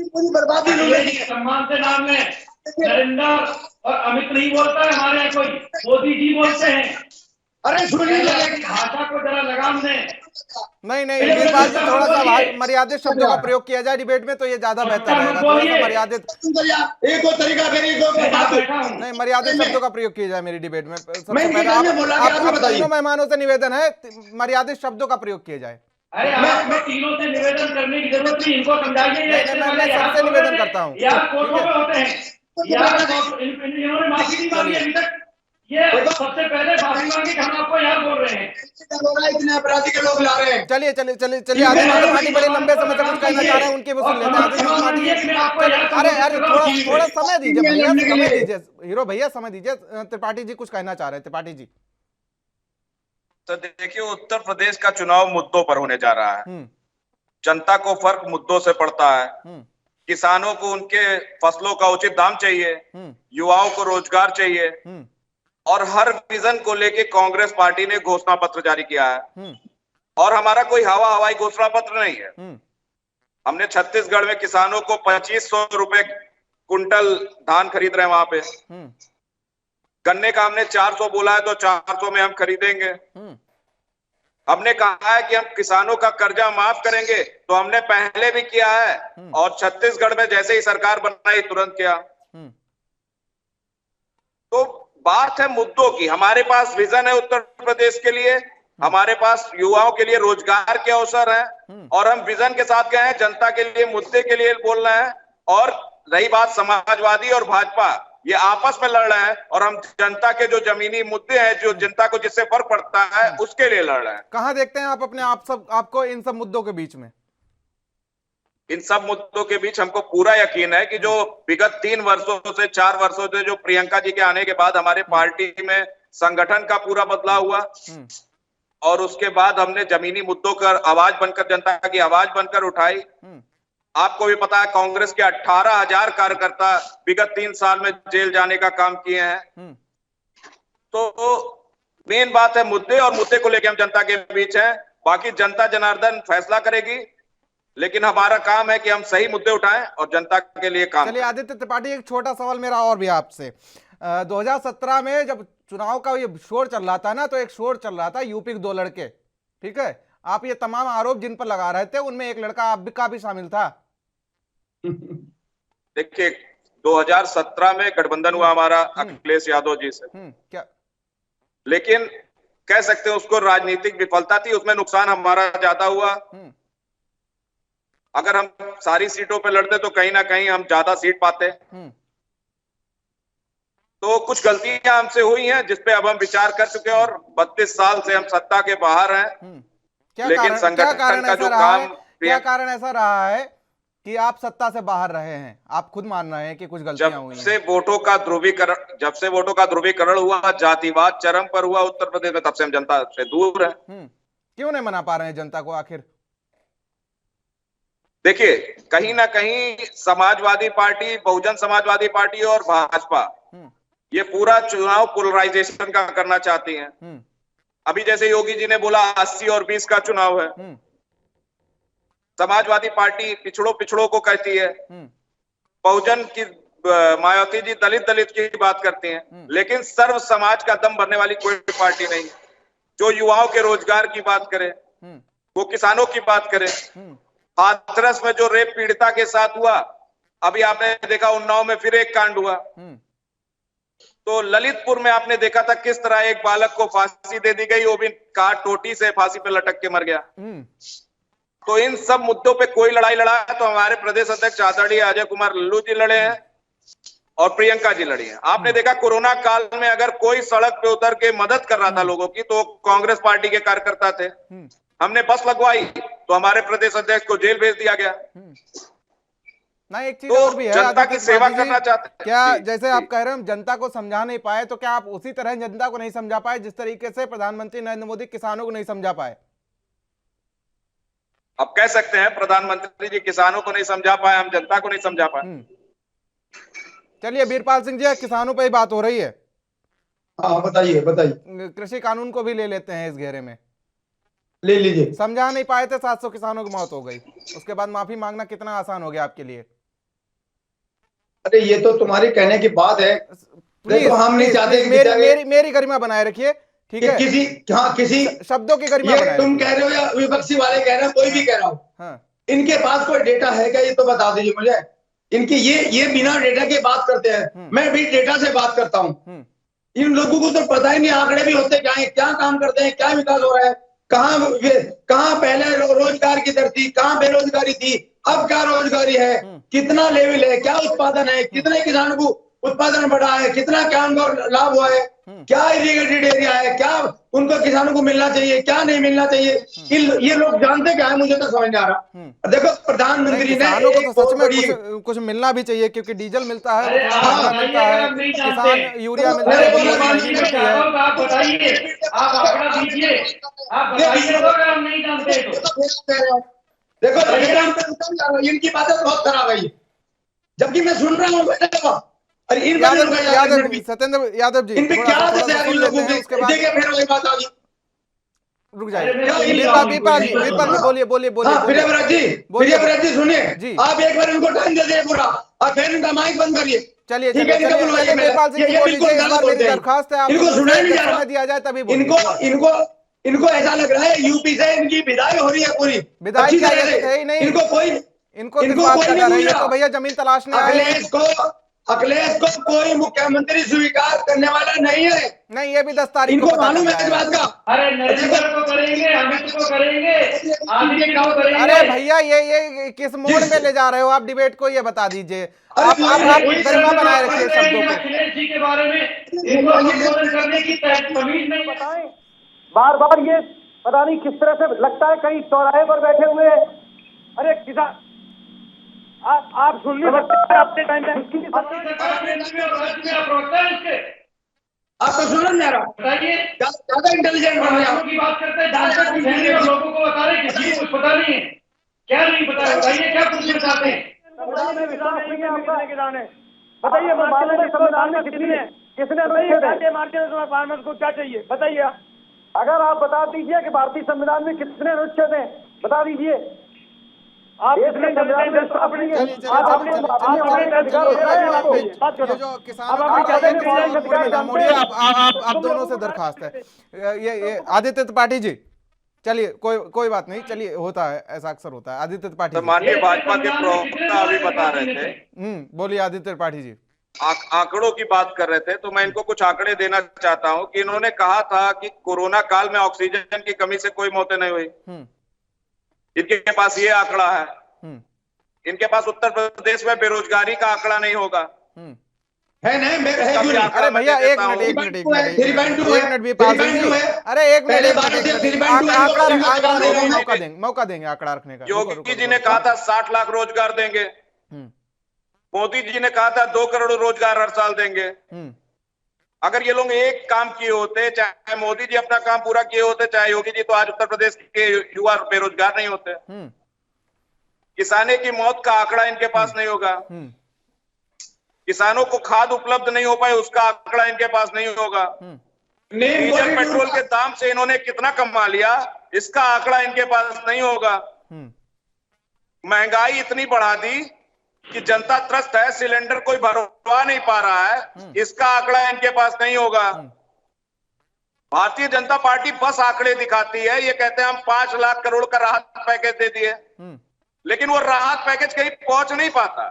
पूरी बर्बादी हुई। सम्मान से नाम में नरेंद्र और अमित नहीं बोलता है, हमारे यहाँ कोई मोदी जी बोलते हैं। अरे सुनिए, भाषा को जरा लगाम दें। नहीं वीरपाल जी, थोड़ा सा मर्यादित शब्दों का प्रयोग किया जाए डिबेट में तो ये ज्यादा बेहतर रहेगा। थोड़ा सा मर्यादित, एक और तरीका नहीं, मर्यादित शब्दों का प्रयोग किया जाए मेरी डिबेट में। सबसे पहले आप तीनों मेहमानों से निवेदन है, मर्यादित शब्दों का प्रयोग किया जाए। अरे मैं तीनों से निवेदन करने की जरूरत नहीं, इनको समझाइए। मैं सबसे निवेदन करता हूँ, यार कोर्टों में होते हैं, यार इन्होंने माफी नहीं मांगी अभी तक, ये सबसे पहले माफी मांगी कि हम आपको यार बोल रहे हैं, इतने अपराधी के लोग ला रहे हैं। चलिए आदित्य त्रिपाठी बड़े लंबे समय से कुछ कहना चाह रहे हैं, उनकी वो सुन लेते हैं। अरे थोड़ा समय दीजिए भैया, समय दीजिए हीरो भैया, समय दीजिए। त्रिपाठी जी कुछ कहना चाह रहे हैं, त्रिपाठी जी। तो देखिए, उत्तर प्रदेश का चुनाव मुद्दों पर होने जा रहा है, जनता को फर्क मुद्दों से पड़ता है, किसानों को उनके फसलों का उचित दाम चाहिए, युवाओं को रोजगार चाहिए, और हर विजन को लेके कांग्रेस पार्टी ने घोषणा पत्र जारी किया है। और हमारा कोई हवाई घोषणा पत्र नहीं है। हमने छत्तीसगढ़ में किसानों को 2500 रुपए कुंटल धान खरीद रहे हैं, वहां पे गन्ने का हमने 400 बोला है, तो 400 में हम खरीदेंगे। हमने कहा है कि हम किसानों का कर्जा माफ करेंगे, तो हमने पहले भी किया है, और छत्तीसगढ़ में जैसे ही सरकार बनाई तुरंत किया। तो बात है मुद्दों की, हमारे पास विजन है उत्तर प्रदेश के लिए, हमारे पास युवाओं के लिए रोजगार के अवसर हैं, और हम विजन के साथ गए हैं, जनता के लिए, मुद्दे के लिए बोल रहे हैं। और रही बात समाजवादी और भाजपा, ये आपस में लड़ रहे हैं, और हम जनता के जो जमीनी मुद्दे हैं, जो जनता को जिससे फर्क पड़ता है, उसके लिए लड़ रहे हैं। कहां देखते हैं आप अपने आपको इन सब मुद्दों के बीच में? इन सब मुद्दों के बीच हमको पूरा यकीन है कि जो विगत 3 वर्षों से 4 वर्षों से जो प्रियंका जी के आने के बाद हमारे पार्टी में संगठन का पूरा बदलाव हुआ, और उसके बाद हमने जमीनी मुद्दों का आवाज बनकर, जनता की आवाज बनकर उठाई। आपको भी पता है, कांग्रेस के 18,000 कार्यकर्ता विगत 3 साल में जेल जाने का काम किए हैं। तो मेन बात है मुद्दे, और मुद्दे को लेकर हम जनता के बीच हैं। बाकी जनता जनार्दन फैसला करेगी, लेकिन हमारा काम है कि हम सही मुद्दे उठाएं और जनता के लिए काम। चलिए आदित्य त्रिपाठी, एक छोटा सवाल मेरा और भी आपसे। 2017 में जब चुनाव का ये शोर चल रहा था ना, तो एक शोर चल रहा था यूपी के 2 लड़के, ठीक है, आप ये तमाम आरोप जिन पर लगा रहे थे, उनमें एक लड़का आप का भी शामिल था। देखिए, 2017 में गठबंधन हुआ हमारा अखिलेश यादव जी से, क्या, लेकिन कह सकते हैं उसको राजनीतिक विफलता थी, उसमें नुकसान हमारा ज्यादा हुआ। अगर हम सारी सीटों पे लड़ते तो कहीं ना कहीं हम ज्यादा सीट पाते। तो कुछ गलतियां हमसे हुई हैं, जिसपे अब हम विचार कर चुके हैं, और 32 साल से हम सत्ता के बाहर हैं। लेकिन संगठन का जो काम, क्या कारण ऐसा रहा है कि आप सत्ता से बाहर रहे हैं? आप खुद मान रहे हैं कि कुछ गलतियां हुई हैं। जब से वोटों का ध्रुवीकरण हुआ, जातिवाद चरम पर हुआ उत्तर प्रदेश में, तब से हम जनता से दूर हैं। क्यों नहीं मना पा रहे हैं जनता को आखिर? देखिए, कहीं ना कहीं समाजवादी पार्टी, बहुजन समाजवादी पार्टी और भाजपा ये पूरा चुनाव पोलराइजेशन का करना चाहती हैं। अभी जैसे योगी जी ने बोला 80 और 20 का चुनाव है, समाजवादी पार्टी पिछड़ों को कहती है, बहुजन की मायावती जी दलित की बात करती हैं, लेकिन सर्व समाज का दम भरने वाली कोई पार्टी नहीं। जो युवाओं के रोजगार की बात करे, वो किसानों की बात करे। हाथरस में जो रेप पीड़िता के साथ हुआ, अभी आपने देखा उन्नाव में फिर एक कांड हुआ। तो ललितपुर में आपने देखा था किस तरह एक बालक को फांसी दे दी गई, वो भी काट टोटी से फांसी पे लटक के मर गया। तो इन सब मुद्दों पे कोई लड़ाई लड़ा है तो हमारे प्रदेश अध्यक्ष आदरणीय अजय कुमार लल्लू जी लड़े हैं और प्रियंका जी लड़ी हैं। आपने देखा कोरोना काल में अगर कोई सड़क पे उतर के मदद कर रहा था लोगों की, तो कांग्रेस पार्टी के कार्यकर्ता थे। हमने बस लगवाई तो हमारे प्रदेश अध्यक्ष को जेल भेज दिया गया। ना एक चीज तो और भी है, जनता की सेवा करना चाहते हैं। क्या जैसे आप कह रहे हैं जनता को समझा नहीं पाए, तो क्या आप उसी तरह जनता को नहीं समझा पाए जिस तरीके से प्रधानमंत्री नरेंद्र मोदी किसानों को नहीं समझा पाए? आप कह सकते हैं प्रधानमंत्री जी किसानों को नहीं समझा पाए, हम जनता को नहीं समझा पाए। चलिए वीरपाल सिंह जी, किसानों पे ही बात हो रही है। हाँ बताइए बताइए। कृषि कानून को भी ले लेते हैं इस घेरे में। ले लीजिए। समझा नहीं पाए थे, 700 किसानों की मौत हो गई, उसके बाद माफी मांगना कितना आसान हो गया आपके लिए? अरे ये तो तुम्हारी कहने की बात है। देखो हम नहीं चाहते मेरी गरिमा बनाए रखिए, ठीक है? किसी शब्दों की गरिमा बनाए। तुम कह रहे हो या विपक्षी वाले कह रहे हो, कोई भी कह रहा हो, हाँ। इनके पास कोई डेटा है क्या, ये तो बता दीजिए मुझे। इनकी ये बिना डेटा के बात करते हैं, मैं भी डेटा से बात करता हूँ। इन लोगों को तो पता ही नहीं आंकड़े भी होते क्या है, क्या काम करते हैं, क्या विकास हो रहा है, कहाँ पहले रोजगार की दर थी, कहाँ बेरोजगारी थी, अब क्या रोजगारी है, कितना लेवल है, क्या उत्पादन है, कितने किसानों को उत्पादन बढ़ा है, कितना क्या उनको लाभ हुआ है, क्या इरिगेटेड एरिया है, क्या उनको किसानों को मिलना चाहिए, क्या नहीं मिलना चाहिए, ये लोग जानते क्या है, मुझे तो समझ नहीं आ रहा। देखो प्रधानमंत्री ने किसानों को तो सच में कुछ मिलना भी चाहिए, क्योंकि डीजल मिलता है, मिलता है, किसान यूरिया मिलता है। आप बताइए, आप आंकड़ा दीजिए, आप बताइए अगर हम नहीं जानते तो। देखो इनकी बातें बहुत खराब है, जबकि मैं सुन रहा हूँ। अरे इन सत्येंद्र यादव जी, इन पे क्या उसके बाद फिर वही बात आ गई। रुक जाइए, बोलिए प्रियव्रत जी सुनिए, आप एक बार इनको टाइम दे दीजिए पूरा, और फिर इनका माइक बंद करिए। चलिए ठीक है, दरखास्त है, इनको सुनाई नहीं जा रहा, दिया जाए तभी इनको ऐसा लग रहा है यूपी से इनकी विदाई हो रही है पूरी। विदाई है ही नहीं, इनको तो भैया जमीन तलाशने आए। अखिलेश को कोई मुख्यमंत्री स्वीकार करने वाला नहीं है। नहीं, ये भी 10 तारीख इनको मालूम है इस बात का। अरे नरेंद्र को करेंगे, अमित को करेंगे, आदित्य को करेंगे। अरे भैया ये किस मोड़ में ले जा रहे हो आप डिबेट को, ये बता दीजिए। आप गरिमा बनाए रखिए शब्दों को। अखिलेश जी के बारे में इनको संबोधन करने की तमीज नहीं बताएं। बार बार ये पता नहीं किस तरह से लगता है कहीं चौराहे पर बैठे हुए। अरे किसान आप सुन नहीं सकते अपने टाइम पे। आपको सुना नहीं आ रहा? बताइए, ज्यादा इंटेलिजेंट बन रहे की बात करते हैं, जानते पूछेंगे और लोगों को बता रहे किसी को कुछ पता नहीं है। क्या नहीं पता है, बताइए क्या पूछना चाहते हैं? बताइए संविधान में कितनी है, किसने फार्मर्स को क्या चाहिए बताइए। अगर आप बता दीजिए कि भारतीय संविधान में कितने अनुच्छेद हैं, बता दीजिए। आप जो किसान आप दोनों से दरखास्त है। ये आदित्य त्रिपाठी जी, चलिए कोई बात नहीं, चलिए होता है, ऐसा अक्सर होता है। आदित्य त्रिपाठी, माननीय भाजपा के प्रवक्ता अभी बता रहे थे। बोलिए आदित्य त्रिपाठी जी। आंकड़ों की बात कर रहे थे, तो मैं इनको कुछ आंकड़े देना चाहता हूं कि इन्होंने कहा था कि कोरोना काल में ऑक्सीजन की कमी से कोई मौतें नहीं हुई। इनके पास ये आंकड़ा है। इनके पास उत्तर प्रदेश में बेरोजगारी का आंकड़ा नहीं होगा। है नहीं, अरे भैया एक मिनट भी अरे एक मिनट मौका देंगे आंकड़ा रखने का। योगी जी ने कहा था 60 लाख रोजगार देंगे। मोदी जी ने कहा था 2 करोड़ रोजगार हर साल देंगे। अगर ये लोग एक काम किए होते, चाहे मोदी जी अपना काम पूरा किए होते, चाहे योगी जी, तो आज उत्तर प्रदेश के युवा बेरोजगार नहीं होते। किसाने की मौत का आंकड़ा इनके पास नहीं होगा। किसानों को खाद उपलब्ध नहीं हो पाए, उसका आंकड़ा इनके पास नहीं होगा। डीजल पेट्रोल के दाम से इन्होंने कितना कमा लिया, इसका आंकड़ा इनके पास नहीं होगा। महंगाई इतनी बढ़ा दी कि जनता त्रस्त है, सिलेंडर कोई भरवा नहीं पा रहा है, इसका आंकड़ा इनके पास नहीं होगा। भारतीय जनता पार्टी बस आंकड़े दिखाती है, ये कहते हैं हम 5 लाख करोड़ का राहत पैकेज दे दिए, लेकिन वो राहत पैकेज कहीं पहुंच नहीं पाता।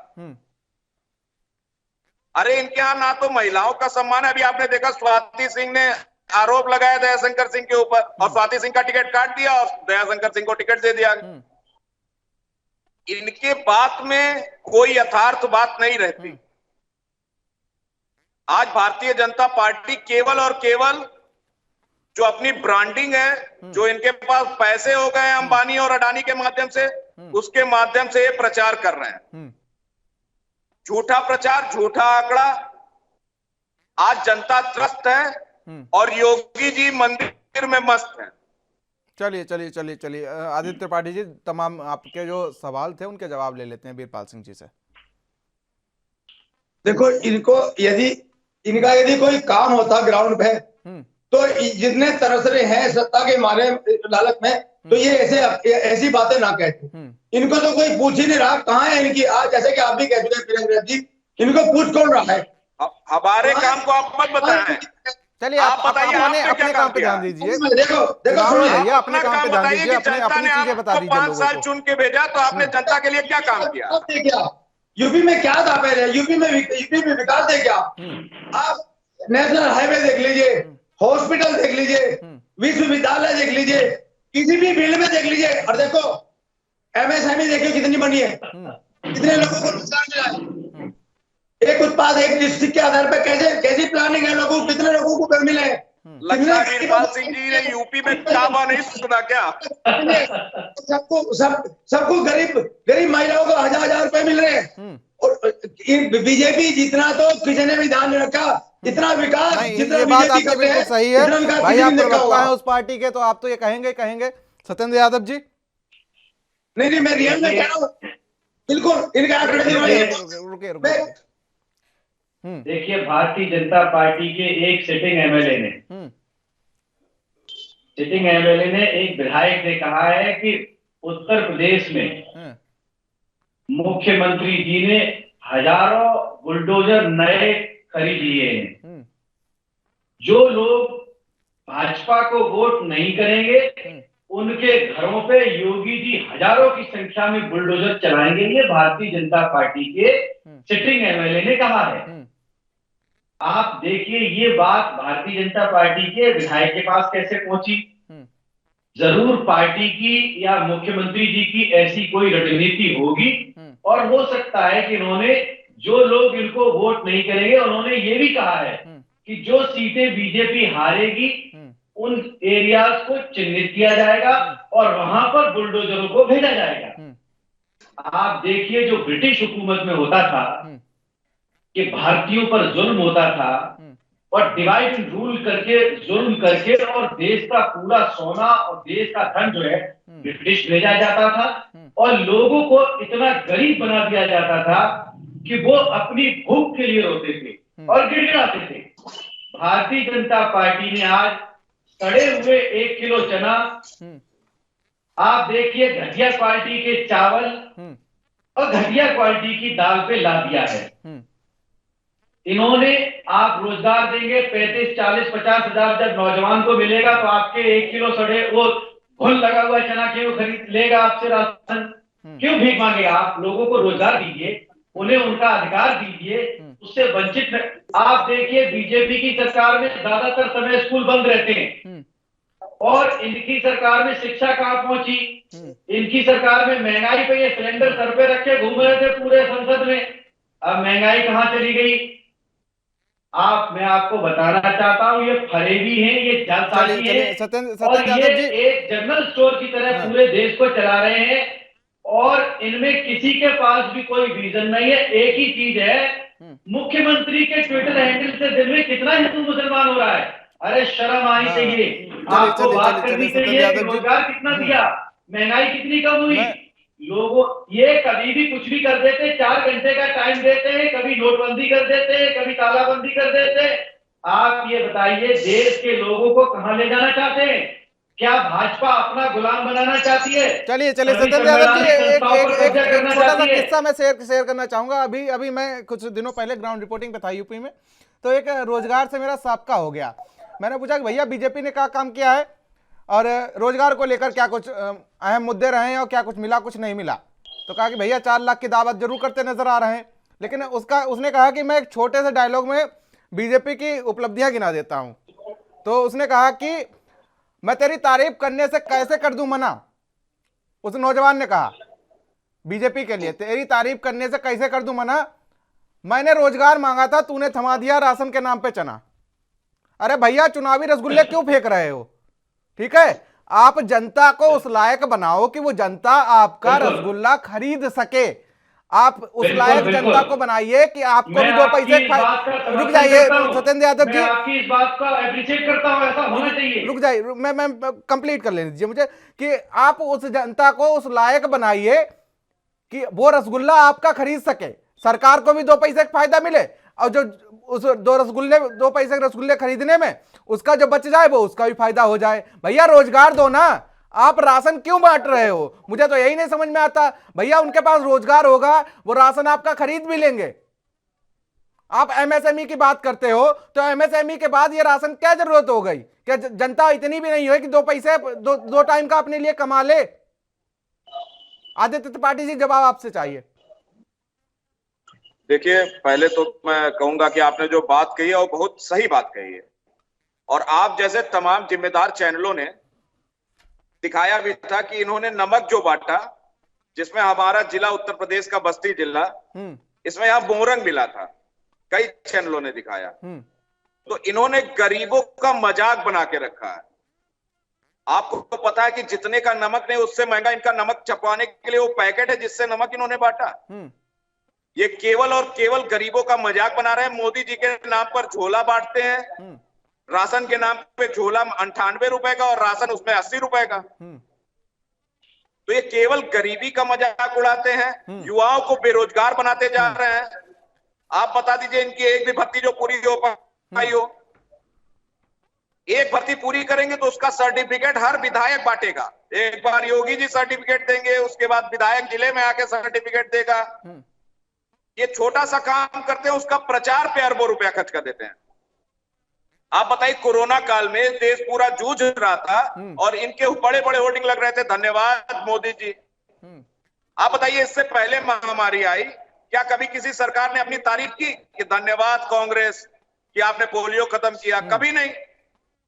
अरे इनके यहां ना तो महिलाओं का सम्मान है। अभी आपने देखा स्वाति सिंह ने आरोप लगाया दयाशंकर सिंह के ऊपर, और स्वाति सिंह का टिकट काट दिया और दयाशंकर सिंह को टिकट दे दिया। इनके बात में कोई यथार्थ बात नहीं रहती। आज भारतीय जनता पार्टी केवल और केवल जो अपनी ब्रांडिंग है, जो इनके पास पैसे हो गए अंबानी और अडानी के माध्यम से, उसके माध्यम से ये प्रचार कर रहे हैं। झूठा प्रचार, झूठा आंकड़ा। आज जनता त्रस्त है और योगी जी मंदिर में मस्त है। चलिए चलिए चलिए चलिए आदित्य त्रिपाठी जी, तमाम आपके जो सवाल थे उनके जवाब ले लेते हैं वीरपाल सिंह जी से। देखो, यदि कोई काम होता ग्राउंड पे, तो जितने तरस रहे हैं सत्ता के मारे लालच में, तो ये ऐसी बातें ना कहते। इनको तो कोई पूछ ही नहीं रहा कहाँ है इनकी। आज जैसे कि आप भी कह चुके प्रियंका जी, इनको पूछ कौन रहा है? हमारे काम को आप मत बताएं। चलिए आप बताइए, अपने काम पे ध्यान दीजिए। देखो सुनिए, अपने काम पे ध्यान दीजिए, अपनी चीजें बता दीजिए। 5 साल चुन के भेजा तो आपने जनता के लिए क्या काम किया? यूपी में क्या था पहले? यूपी में विकास है क्या? आप नेशनल हाईवे देख लीजिए, हॉस्पिटल देख लीजिए, विश्वविद्यालय देख लीजिए, किसी भी फील्ड में देख लीजिए। और देखो एमएसएमई देखिए कितनी बनी है, कितने लोगों को रोजगार मिला है। एक उत्पाद एक डिस्ट्रिक्ट के आधार पर कैसी प्लानिंग है, लोगों कितने लोगों को घर मिले हैं। लगता है वीरपाल सिंह जी ने यूपी में काबा नहीं सुना क्या? सबको गरीब महिलाओं को 1000 रुपए मिल रहे हैं। और बीजेपी जितना तो किसी ने भी ध्यान नहीं रखा, इतना विकास जितना ये बात आपकी बीजेपी बिल्कुल सही है भाई। आप प्रवक्ता हैं उस पार्टी के, तो आप तो ये कहेंगे। सत्येंद्र यादव जी, नहीं मैं रियल में कह रहा हूँ, बिल्कुल इनका रुके। देखिए, भारतीय जनता पार्टी के एक सिटिंग एमएलए ने एक विधायक ने कहा है कि उत्तर प्रदेश में मुख्यमंत्री जी ने हजारों बुलडोजर नए खरीद लिए हैं। जो लोग भाजपा को वोट नहीं करेंगे, उनके घरों पे योगी जी हजारों की संख्या में बुलडोजर चलाएंगे। ये भारतीय जनता पार्टी के सिटिंग एमएलए ने कहा है। आप देखिए, ये बात भारतीय जनता पार्टी के विधायक के पास कैसे पहुंची। जरूर पार्टी की या मुख्यमंत्री जी की ऐसी कोई रणनीति होगी, और हो सकता है कि इन्होंने, जो लोग इनको वोट नहीं करेंगे, उन्होंने ये भी कहा है कि जो सीटें बीजेपी हारेगी उन एरियाज को चिन्हित किया जाएगा और वहां पर बुलडोजरों को भेजा जाएगा। आप देखिए, जो ब्रिटिश हुकूमत में होता था कि भारतीयों पर जुल्म होता था और डिवाइड एंड रूल करके जुल्म करके और देश का पूरा सोना और देश का धन जो है ब्रिटिश भेजा जाता था, और लोगों को इतना गरीब बना दिया जाता था कि वो अपनी भूख के लिए रोते थे और गिड़गिड़ाते थे। भारतीय जनता पार्टी ने आज सड़े हुए 1 किलो चना, आप देखिए घटिया क्वालिटी के चावल और घटिया क्वालिटी की दाल पे ला दिया है। इन्होंने, आप रोजगार देंगे 35, 40, 50 हजार जब नौजवान को मिलेगा, तो आपके 1 किलो सड़े वो घुन लगा हुआ चना क्यों खरीद लेगा आपसे? राशन क्यों भीख मांगेगा? आप लोगों को रोजगार दीजिए, उन्हें उनका अधिकार दीजिए, उससे वंचित। आप देखिए, बीजेपी की सरकार में ज्यादातर समय स्कूल बंद रहते हैं, और इनकी सरकार में शिक्षा कहां पहुंची? इनकी सरकार में महंगाई पे ये सिलेंडर सर पे रखे घूम रहे थे पूरे संसद में। अब महंगाई कहां चली गई? मैं आपको बताना चाहता हूं, ये फरेबी हैं, ये जालसाजी है, और ये एक जनरल स्टोर की तरह पूरे देश को चला रहे हैं, और इनमें किसी के पास भी कोई विजन नहीं है। एक ही चीज है, मुख्यमंत्री के ट्विटर हैंडल से दिन में कितना हिंदू मुसलमान हो रहा है। अरे शर्म आनी चाहिए, आपको बात करनी चाहिए। रोजगार कितना दिया, महंगाई कितनी कम हुई। लोगों, ये कभी भी कुछ भी कर देते, 4 घंटे का टाइम देते हैं, कभी नोटबंदी कर देते हैं, कभी तालाबंदी कर देते हैं। आप ये बताइए, देश के लोगों को कहां ले जाना चाहते हैं? क्या भाजपा अपना गुलाम बनाना चाहती है? चलिए चलिए सभी सत्येंद्र यादव जी, संवैधानिक एक संस्थाओं पर एक कब्जा एक करना छोटा सा चाहती है। किस्सा मैं शेयर करना चाहूंगा। अभी अभी मैं कुछ दिनों पहले ग्राउंड रिपोर्टिंग पे था यूपी में, तो एक रोजगार से मेरा साबका हो गया। मैंने पूछा कि भैया बीजेपी ने क्या काम किया है और रोजगार को लेकर क्या कुछ अहम मुद्दे रहे हैं और क्या कुछ मिला, कुछ नहीं मिला। तो कहा कि भैया 4 लाख की दावत जरूर करते नजर आ रहे हैं, लेकिन उसने कहा कि मैं एक छोटे से डायलॉग में बीजेपी की उपलब्धियां गिना देता हूं। तो उसने कहा कि मैं तेरी तारीफ करने से कैसे कर दूं मना। उस नौजवान ने कहा बीजेपी के लिए, तेरी तारीफ करने से कैसे कर दूं मना, मैंने रोजगार मांगा था, तूने थमा दिया राशन के नाम पे चना। अरे भैया चुनावी रसगुल्ले क्यों फेंक रहे हो? ठीक है, आप जनता को उस लायक बनाओ कि वो जनता आपका रसगुल्ला खरीद सके। आप उस लायक जनता को बनाइए कि आपको भी 2 पैसे। रुक जाइए सत्येंद्र यादव जी, मैं आपकी इस बात का अप्रिशिएट करता हूं, ऐसा होना चाहिए। रुक जाइए, मैं कंप्लीट कर लेने दीजिए मुझे, कि आप उस जनता को उस लायक बनाइए कि वो रसगुल्ला आपका खरीद सके, सरकार को भी 2 पैसे का फायदा मिले, और जो उस 2 पैसे के रसगुल्ले खरीदने में उसका जो बच जाए वो उसका भी फायदा हो जाए। भैया रोजगार दो ना, आप राशन क्यों बांट रहे हो? मुझे तो यही नहीं समझ में आता। भैया उनके पास रोजगार होगा, वो राशन आपका खरीद भी लेंगे। आप एमएसएमई की बात करते हो, तो एमएसएमई के बाद ये राशन क्या जरूरत हो गई? क्या जनता इतनी भी नहीं है कि 2 पैसे 2 टाइम का अपने लिए कमा ले? आदित्य त्रिपाठी जी, जवाब आपसे चाहिए। देखिए, पहले तो मैं कहूंगा कि आपने जो बात कही है वो बहुत सही बात कही है, और आप जैसे तमाम जिम्मेदार चैनलों ने दिखाया भी था कि इन्होंने नमक जो बांटा, जिसमें हमारा जिला उत्तर प्रदेश का बस्ती जिला, इसमें यहां बोरंग मिला था, कई चैनलों ने दिखाया। तो इन्होंने गरीबों का मजाक बना के रखा है। आपको तो पता है कि जितने का नमक नहीं उससे महंगा इनका नमक छपवाने के लिए वो पैकेट है जिससे नमक इन्होंने बांटा। ये केवल और केवल गरीबों का मजाक बना रहे हैं। मोदी जी के नाम पर झोला बांटते हैं, राशन के नाम पे झोला 98 रुपए का और राशन उसमें 80 रुपए का। तो ये केवल गरीबी का मजाक उड़ाते हैं, युवाओं को बेरोजगार बनाते जा रहे हैं। आप बता दीजिए इनकी एक भी भर्ती जो पूरी हो पाई हो, एक भर्ती पूरी करेंगे तो उसका सर्टिफिकेट हर विधायक बांटेगा। एक बार योगी जी सर्टिफिकेट देंगे, उसके बाद विधायक जिले में आके सर्टिफिकेट देगा। ये छोटा सा काम करते हैं, उसका प्रचार पे अरबों रुपया खर्च कर देते हैं। आप बताइए, कोरोना काल में देश पूरा जूझ रहा था और इनके बड़े बड़े होर्डिंग लग रहे थे, धन्यवाद मोदी जी। आप बताइए, इससे पहले महामारी आई, क्या कभी किसी सरकार ने अपनी तारीफ की कि धन्यवाद कांग्रेस कि आपने पोलियो खत्म किया? कभी नहीं,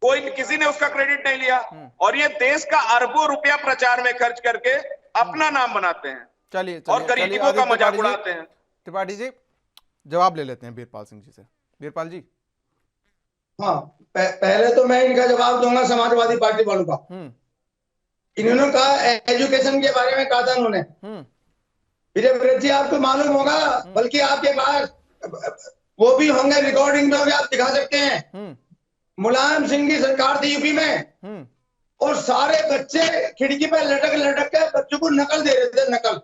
कोई किसी ने उसका क्रेडिट नहीं लिया। और ये देश का अरबों रुपया प्रचार में खर्च करके अपना नाम बनाते हैं। चलिए और गरीबों का मजाक उड़ाते हैं। त्रिपाठी जी, जवाब ले लेते हैं वीरपाल सिंह जी से। वीरपाल जी। हाँ, पहले तो मैं इनका जवाब दूंगा समाजवादी पार्टी वालों का। इन्होंने कहा एजुकेशन के बारे में कहा था उन्होंने। विजय जी, आपको मालूम होगा, बल्कि आपके पास वो भी होंगे, रिकॉर्डिंग में होंगे, आप दिखा सकते हैं। मुलायम सिंह की सरकार थी यूपी में, और सारे बच्चे खिड़की पे लटक लटक के बच्चों को नकल दे रहे थे, नकल।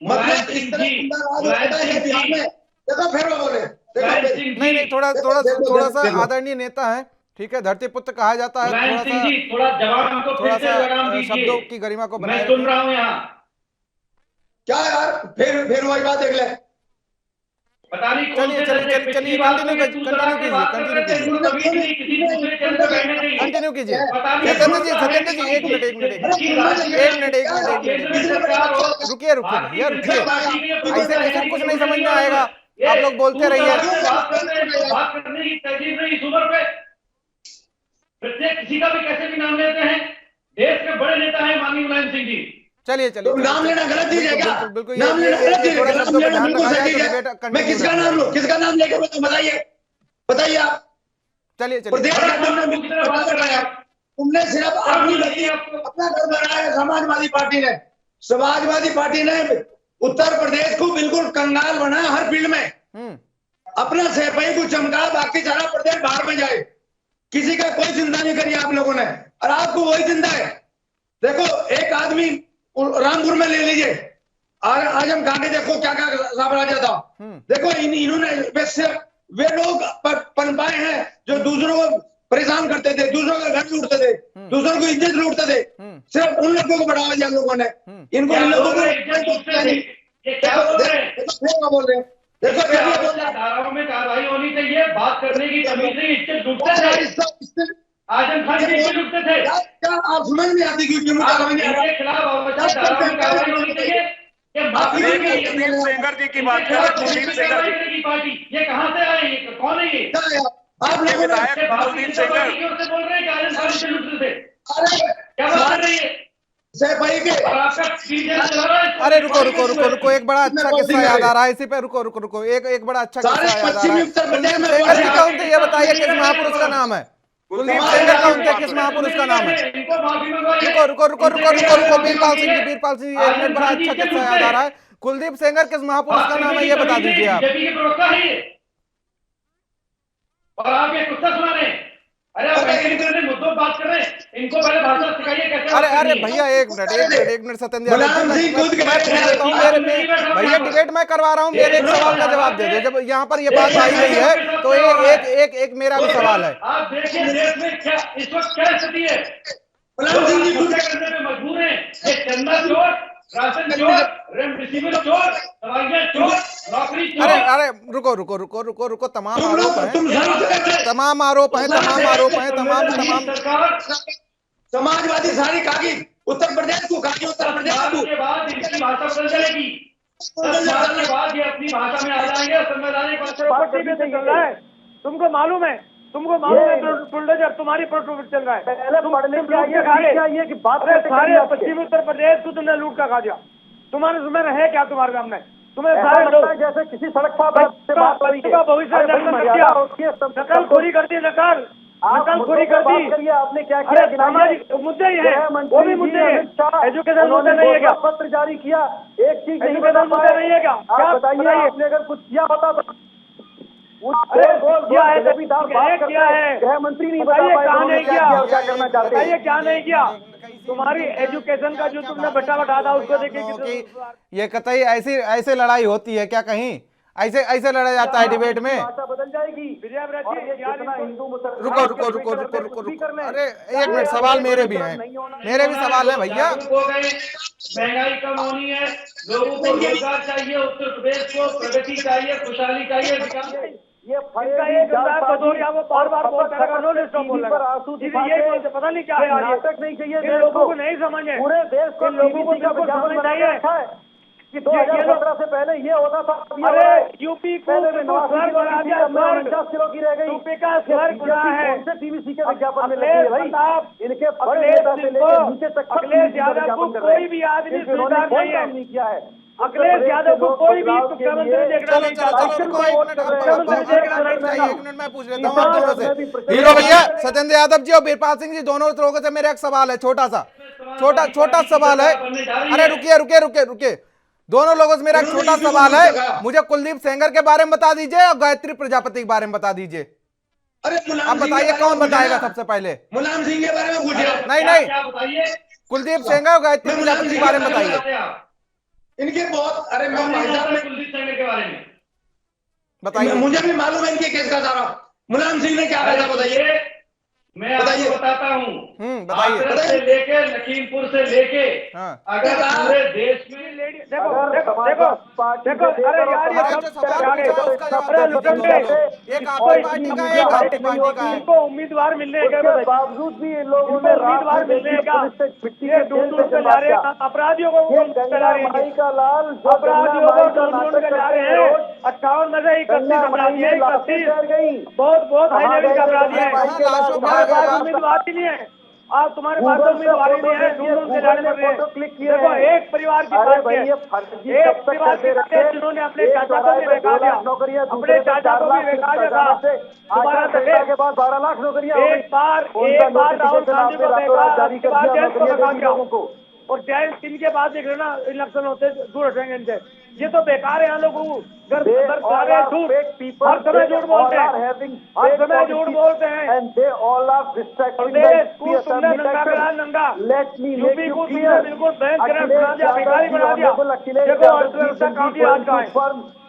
मतलब इस तरह बिहार में देखो, फिर वो बोले नहीं, थोड़ा सा आदरणीय नेता है, ठीक है, धरती पुत्र कहा जाता है, थोड़ा सा शब्दों की गरिमा को बनाए। मैं सुन रहा हूँ यहाँ। क्या यार, फिर वही बात देख ले। पता नहीं चलिए कंटिन्यू कीजिए। सत्येंद्र जी, एक मिनट रुकिए भैया, रुकिए। ऐसे कैसे कुछ नहीं समझ में आएगा, आप लोग बोलते रहिए। बात करने की तहजीब नहीं, इस उम्र पे प्रत्येक किसी का भी कैसे भी नाम लेते हैं। देश के बड़े नेता हैं माननीय मुलायम सिंह जी। चलिए तो नाम लेना गलत चीज है क्या? बिल्कुल, नाम लेना गलत चीज है। मैं किसका नाम लूं? किसका नाम लेके बताइए आप। चलिए तुमने सिर्फ अपना घर बनाया। समाजवादी पार्टी ने उत्तर प्रदेश को बिल्कुल कंगाल बनाया हर फील्ड में। अपना सेपई को चमका, बाकी सारा प्रदेश बाहर में जाए। किसी का कोई चिंता नहीं करी आप लोगों ने, और आपको वही चिंता है। देखो, एक आदमी रामपुर में ले लीजिए, आजम खान ने देखो क्या क्या साम्राज्य था। देखो इन्होंने वे लोग पनपाए हैं जो दूसरों को परेशान करते थे, दूसरों के घर लूटते थे। दूसरों को इज्जत लूटते थे, सिर्फ उन लोगों को बढ़ावा दिया लोगों ने। इनको इन लोगों को बोल रहे हैं, देखो धाराओं में कार्रवाई होनी चाहिए, बात करने की तमीज नहीं, इज्जत लूटते थे, आजम खान की इज्जत लूटते थे। क्या आप समझ नहीं आती क्यों इनके खिलाफ धाराओं में कार्रवाई होनी चाहिए। कुलदीप सेंगर जी की बात करें, कुलदीप सेंगर जी की पार्टी ये कहाँ से आए, ये कौन है ये? आप लोग विधायक कुलदीप सेंगर बोल रहे हैं कि आजम खान से लूटते थे, क्या बात कर रही है? अरे रुको रुको रुको रुको, एक बड़ा अच्छा किस्सा याद आ रहा है इसी पे, रुको रुको रुको, एक बड़ा अच्छा किस्सा याद आ रहा है। कुलदीप सेंगर जी कौन थे ये बताइए, किस महापुरुष का नाम है? कुलदीप सेंगर कौन थे, किस महापुरुष का नाम है? रुको रुको रुको रुको रुको रुको, वीरपाल सिंह जी, वीरपाल सिंह जी, एक मिनट, बड़ा अच्छा किस्सा याद आ रहा है। कुलदीप सेंगर किस महापुरुष का नाम है ये बता दीजिए आप। और आप ये कुत्ता सुना रहे हैं? अरे आप मुद्दों बात कर रहे हैं, इनको पहले भाषा सिखाइए कैसे। अरे भैया एक मिनट सत्येंद्र यादव जी, भैया डिबेट मैं करवा रहा हूँ, मेरे एक सवाल का जवाब दे दो। जब यहाँ पर ये बात आई गई है तो एक मेरा भी सवाल है। आप देखिए देश में क्या इस वक्त क्या स्थिति है, करने में मजबूर है। ये चंदा चोर, राशन चोर, रेमडेसिविर चोर, दवाइयां चोर, नौकरी चोर। अरे रुको रुको रुको रुको रुको, तमाम आरोप हैं, तमाम आरोप हैं, तमाम आरोप हैं, तमाम समाजवादी सारी खागी उत्तर प्रदेश को, खागी उत्तर प्रदेश को के बाद इनकी भाषा बदल जाएगी, 10 साल के बाद ये अपनी भाषा में आ जाएंगे, संवैधानिक पार्टी में चल रहा है। तुमको मालूम है बुलडोजर तुम्हारी प्रोटोकॉल चल रहा है। ये कि बात सारे पश्चिमी उत्तर प्रदेश को तुमने लूट का खा दिया। तुम्हारे तुम्हें रहे क्या तुम्हारे सामने? तुम्हें सारे लोग जैसे किसी सड़क का भविष्य नकलखोरी कर दी, नकलखोरी कर दी आपने। क्या किया? सामाजिक मुद्दे ही है, वो भी मुद्दे हैं। एजुकेशन मुद्दे नहीं है क्या? पत्र जारी किया, एक चीज एजुकेशन मुद्दे नहीं है क्या? क्या बताइए, आपने अगर कुछ किया होता तो क्या है, क्या है गृह मंत्री नहीं बताइए, कहाँ नहीं किया, क्या करना चाहते हैं, क्या नहीं किया? तुम्हारी एजुकेशन का जो तुमने बटा था उसको देखिए, ये कतई ऐसे लड़ाई होती है क्या? कहीं ऐसे लड़ा जाता है डिबेट में? बदल जाएगी। रुको रुको रुको रुको रुको रुको, अरे एक मिनट, सवाल मेरे भी हैं, मेरे भी सवाल है भैया। महंगाई कम होनी है, लोगों को रोजगार चाहिए, उत्तर प्रदेश को प्रगति चाहिए, खुशहाली चाहिए, विकास। ये भदौरिया वो बार बार बोलता है, पता नहीं क्या है, नाटक नहीं चाहिए, लोगों को नहीं समझ है, पूरे देश को लोगों को समझ चाहिए कि 2017 से पहले ये होता था। अरे यूपी को 50 किलो की रह गई, यूपी का स्वर्ग बना है, टीवीसी के विज्ञापन में लगे भाई, इनके अखिलेश यादव को कोई भी आदमी स्वीकार नहीं किया है। अखिलेश यादव को कोई भी मुख्यमंत्री देखना नहीं चाहता। एक मिनट मैं पूछ लेता हूँ आप दोनों से। हीरो भैया, सत्येंद्र यादव जी और वीरपाल सिंह जी, दोनों लोगों से मेरा एक सवाल है, छोटा सवाल है। अरे रुकिए, दोनों लोगों से मेरा एक छोटा सवाल है। मुझे कुलदीप सेंगर के बारे में बता दीजिए और गायत्री प्रजापति के बारे में बता दीजिए। अरे आप बताइए कौन बताएगा सबसे पहले? मुलायम सिंह के बारे में पूछिए। नहीं, कुलदीप सेंगर और गायत्री प्रजापति के बारे में बताइए। इनके बहुत, अरे मैं कुलदीप सेंगर के बारे में बताइए। मुझे भी मालूम है इनके केस का सारा। मुलायम सिंह ने क्या कहा बताइए? मैं आपको बताता हूँ, बताइए। से लेके लखीमपुर से लेके अगर पूरे देश में देखो, अरे यार इनको उम्मीदवार मिलने के बावजूद भी इन लोगों ने उम्मीदवार मिलने का दूर से जा रहे हैं, अपराधियों को चला रहे हैं, अपराधियों को ढूंढ के जा रहे हैं। 58 में से 31 अपराधी है, 31 बहुत हाई लेवल के अपराधी है। उम्मीदवार ही नहीं है, आप तुम्हारे पास उम्मीदवार ही नहीं है, ढूंढ के जाने पड़ रहे हैं। देखो, एक परिवार की बात है, एक परिवार के जिन्होंने अपने चाचा को भी बेकार दिया, अपने चाचा को भी बेकार दिया, तुम्हारा के बाद 12 लाख नौकरियां, एक बार राहुल गांधी को बेकार और जैन सिंह के बाद देख रहे ना इलेक्शन होते दूर हटेंगे इनसे। ये तो बेकार है यहाँ लोग, हर समय झूठ बोलते हैं, हर समय झूठ बोलते हैं। तुमने नंगा करा, नंगा यूपी को तुमने बिल्कुल बैंक बना दिया, भिखारी बना दिया। देखो अर्थव्यवस्था काफी आज का है,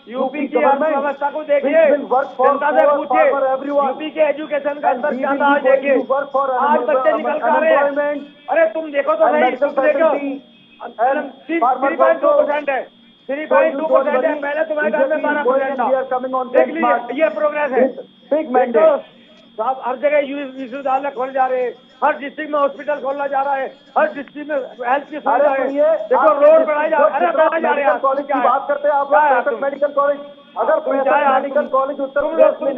यूपी की अर्थव्यवस्था को देखिए, जनता से पूछिए, यूपी के एजुकेशन का स्तर क्या था आज देखिए, आज बच्चे निकल कर आ रहे हैं। अरे तुम देखो तो सही, तुम देखो 3.2% है, 3.2% है, पहले तुम्हारे टाइम में 12% था। देख लीजिए ये प्रोग्रेस है। साहब हर जगह विश्वविद्यालय खोले जा रहे हैं, हर डिस्ट्रिक्ट में हॉस्पिटल खोलना जा रहा है, हर डिस्ट्रिक्ट में हेल्थ की सुविधा है। देखो रोड बनाए जा रहे हैं। कॉलेज की बात करते हैं आप लोग, मेडिकल कॉलेज, अगर मेडिकल कॉलेज उत्तर प्रदेश में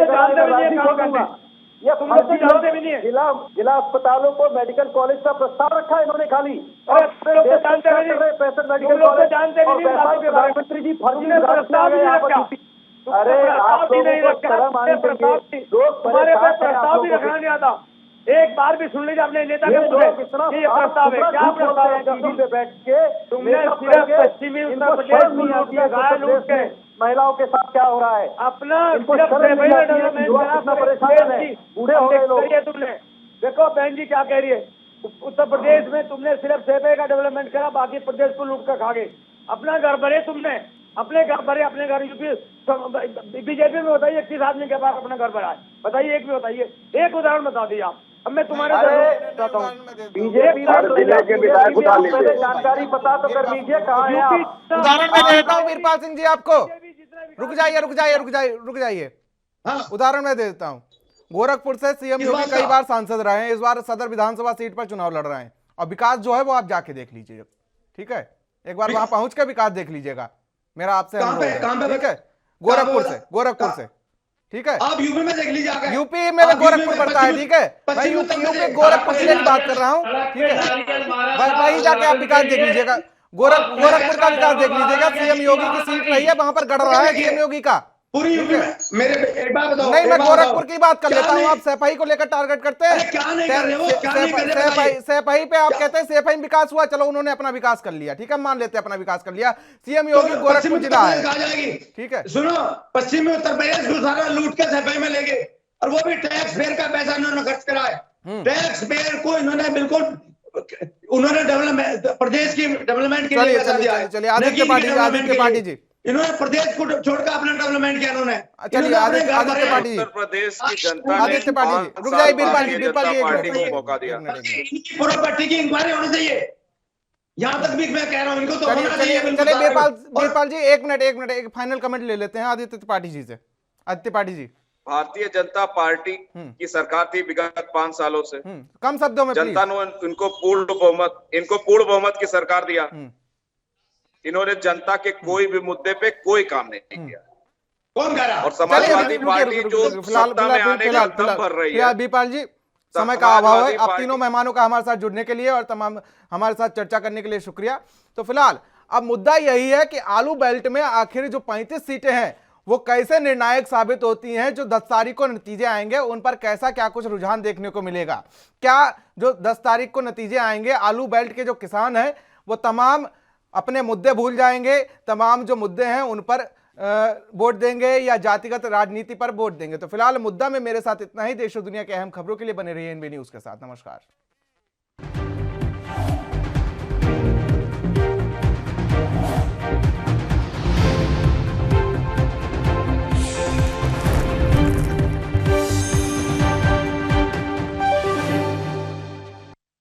ये तुम लोग जानते भी नहीं है। जिला अस्पतालों को मेडिकल कॉलेज का प्रस्ताव रखा है इन्होंने खाली। जानते भी नहीं, मेडिकल कॉलेज जानते भी नहीं, प्रधानमंत्री जी फर्जी प्रस्ताव नहीं रखा। अरे आप नहीं रखा, तुम्हारे पास प्रस्ताव भी रखना नहीं आता। एक बार भी सुन लीजिए अपने नेता के मुझे, ये प्रस्ताव है, क्या प्रस्ताव है? पे बैठ के तुमने सिर्फ पश्चिमी उत्तर प्रदेश में लूट के गाय लूट के महिलाओं के साथ क्या हो रहा है अपना परेशान है, बूढ़े हो गए लोग। तुमने देखो बहन जी क्या कह रही है, उत्तर प्रदेश में तुमने सिर्फ सेवे का डेवलपमेंट करा, बाकी प्रदेश को लूट कर खा गए। अपना घर भरे तुमने, अपने घर भरे, अपने घर। यूपी बीजेपी में बताइए किस आदमी के पास अपना घर भरा है? बताइए, एक भी बताइए, एक उदाहरण बता दीजिए आप। अब मैं तुम्हारे बताता हूँ, बीजेपी जानकारी पता तो कर लीजिए कहाँ है आप। उदाहरण मैं देता हूँ वीरपाल सिंह जी आपको। रुक जाइए, उदाहरण मैं दे देता हूँ। गोरखपुर से सीएम योगी कई बार सांसद रहे हैं, इस बार सदर विधानसभा सीट पर चुनाव लड़ रहे हैं, और विकास जो है वो आप जाके देख लीजिए, ठीक है? एक बार वहां पहुंच के विकास देख लीजिएगा, मेरा आपसे अनुरोध है, ठीक है? गोरखपुर से, ठीक है? आप यूपी में देख लीजिए, यूपी में गोरखपुर पड़ता है, ठीक है? मैं यूपी गोरखपुर जिले की बात कर रहा हूँ, ठीक है? वहीं जाके आप विकास देख लीजिएगा, गोरखपुर का विकास देख लीजिएगा। सीएम योगी की सीट नहीं है, वहां पर गढ़ रहा है सीएम योगी का पूरी यूपी में। मेरे एक बात बताओ, नहीं, मैं गोरखपुर की बात कर लेता हूँ। आप सैफई को लेकर टारगेट करते हैं, क्या नहीं कर रहे हो? क्या नहीं कर रहे हो? सैफई पे आप कहते हैं सैफई में विकास हुआ, चलो उन्होंने अपना विकास कर लिया, ठीक है, मान लेते हैं अपना विकास कर लिया। सीएम योगी गोरखपुर जिला है, ठीक है? सुनो, पश्चिमी उत्तर प्रदेश को सारा लूट के सैफई में ले गए, और वो भी टैक्स पेयर का पैसा इन्होंने खर्च करा है। टैक्स पेयर को इन्होंने बिल्कुल, उन्होंने डेवलपमेंट, प्रदेश की डेवलपमेंट के लिए पैसा दिया है। चलिए आदित्य पाटिल जी, इन्होंने प्रदेश को छोड़कर अपना डेवलपमेंट किया इन्होंने। चलिए आदित्य पाटिल जी, उत्तर प्रदेश की जनता ने आदित्य पाटिल जी, रुक जाइए, बीरपाल जी पार्टी को मौका दिया। प्रॉपर्टी की इंक्वायरी होनी चाहिए, यहाँ तक भी मैं कह रहा हूँ, इनको तो होना चाहिए। चलिए बीरपाल जी एक मिनट एक फाइनल कमेंट ले लेते हैं आदित्य त्रिपाठी जी से। आदित्य पाटिल जी, भारतीय जनता पार्टी की सरकार थी विगत 5 सालों से, कम शब्दों में जनता ने इनको पूर्ण बहुमत की सरकार दिया। इन्होंने जनता के कोई भी मुद्दे पे कोई काम नहीं किया। कौन कह रहा? और समाजवादी पार्टी जो सत्ता में आने का दम भर रही है। बीरपाल जी, समय का अभाव है, आप तीनों मेहमानों का हमारे साथ जुड़ने के लिए और तमाम हमारे साथ चर्चा करने के लिए शुक्रिया। तो फिलहाल अब मुद्दा यही है कि आलू बेल्ट में आखिर जो 35 सीटें हैं वो कैसे निर्णायक साबित होती हैं, जो 10 तारीख को नतीजे आएंगे उन पर कैसा क्या कुछ रुझान देखने को मिलेगा। क्या जो 10 तारीख को नतीजे आएंगे, आलू बेल्ट के जो किसान हैं वो तमाम अपने मुद्दे भूल जाएंगे, तमाम जो मुद्दे हैं उन पर वोट देंगे, या जातिगत राजनीति पर वोट देंगे? तो फिलहाल मुद्दा में मेरे साथ इतना ही। देश और दुनिया के अहम खबरों के लिए बने रहिए एनबी न्यूज के साथ। नमस्कार।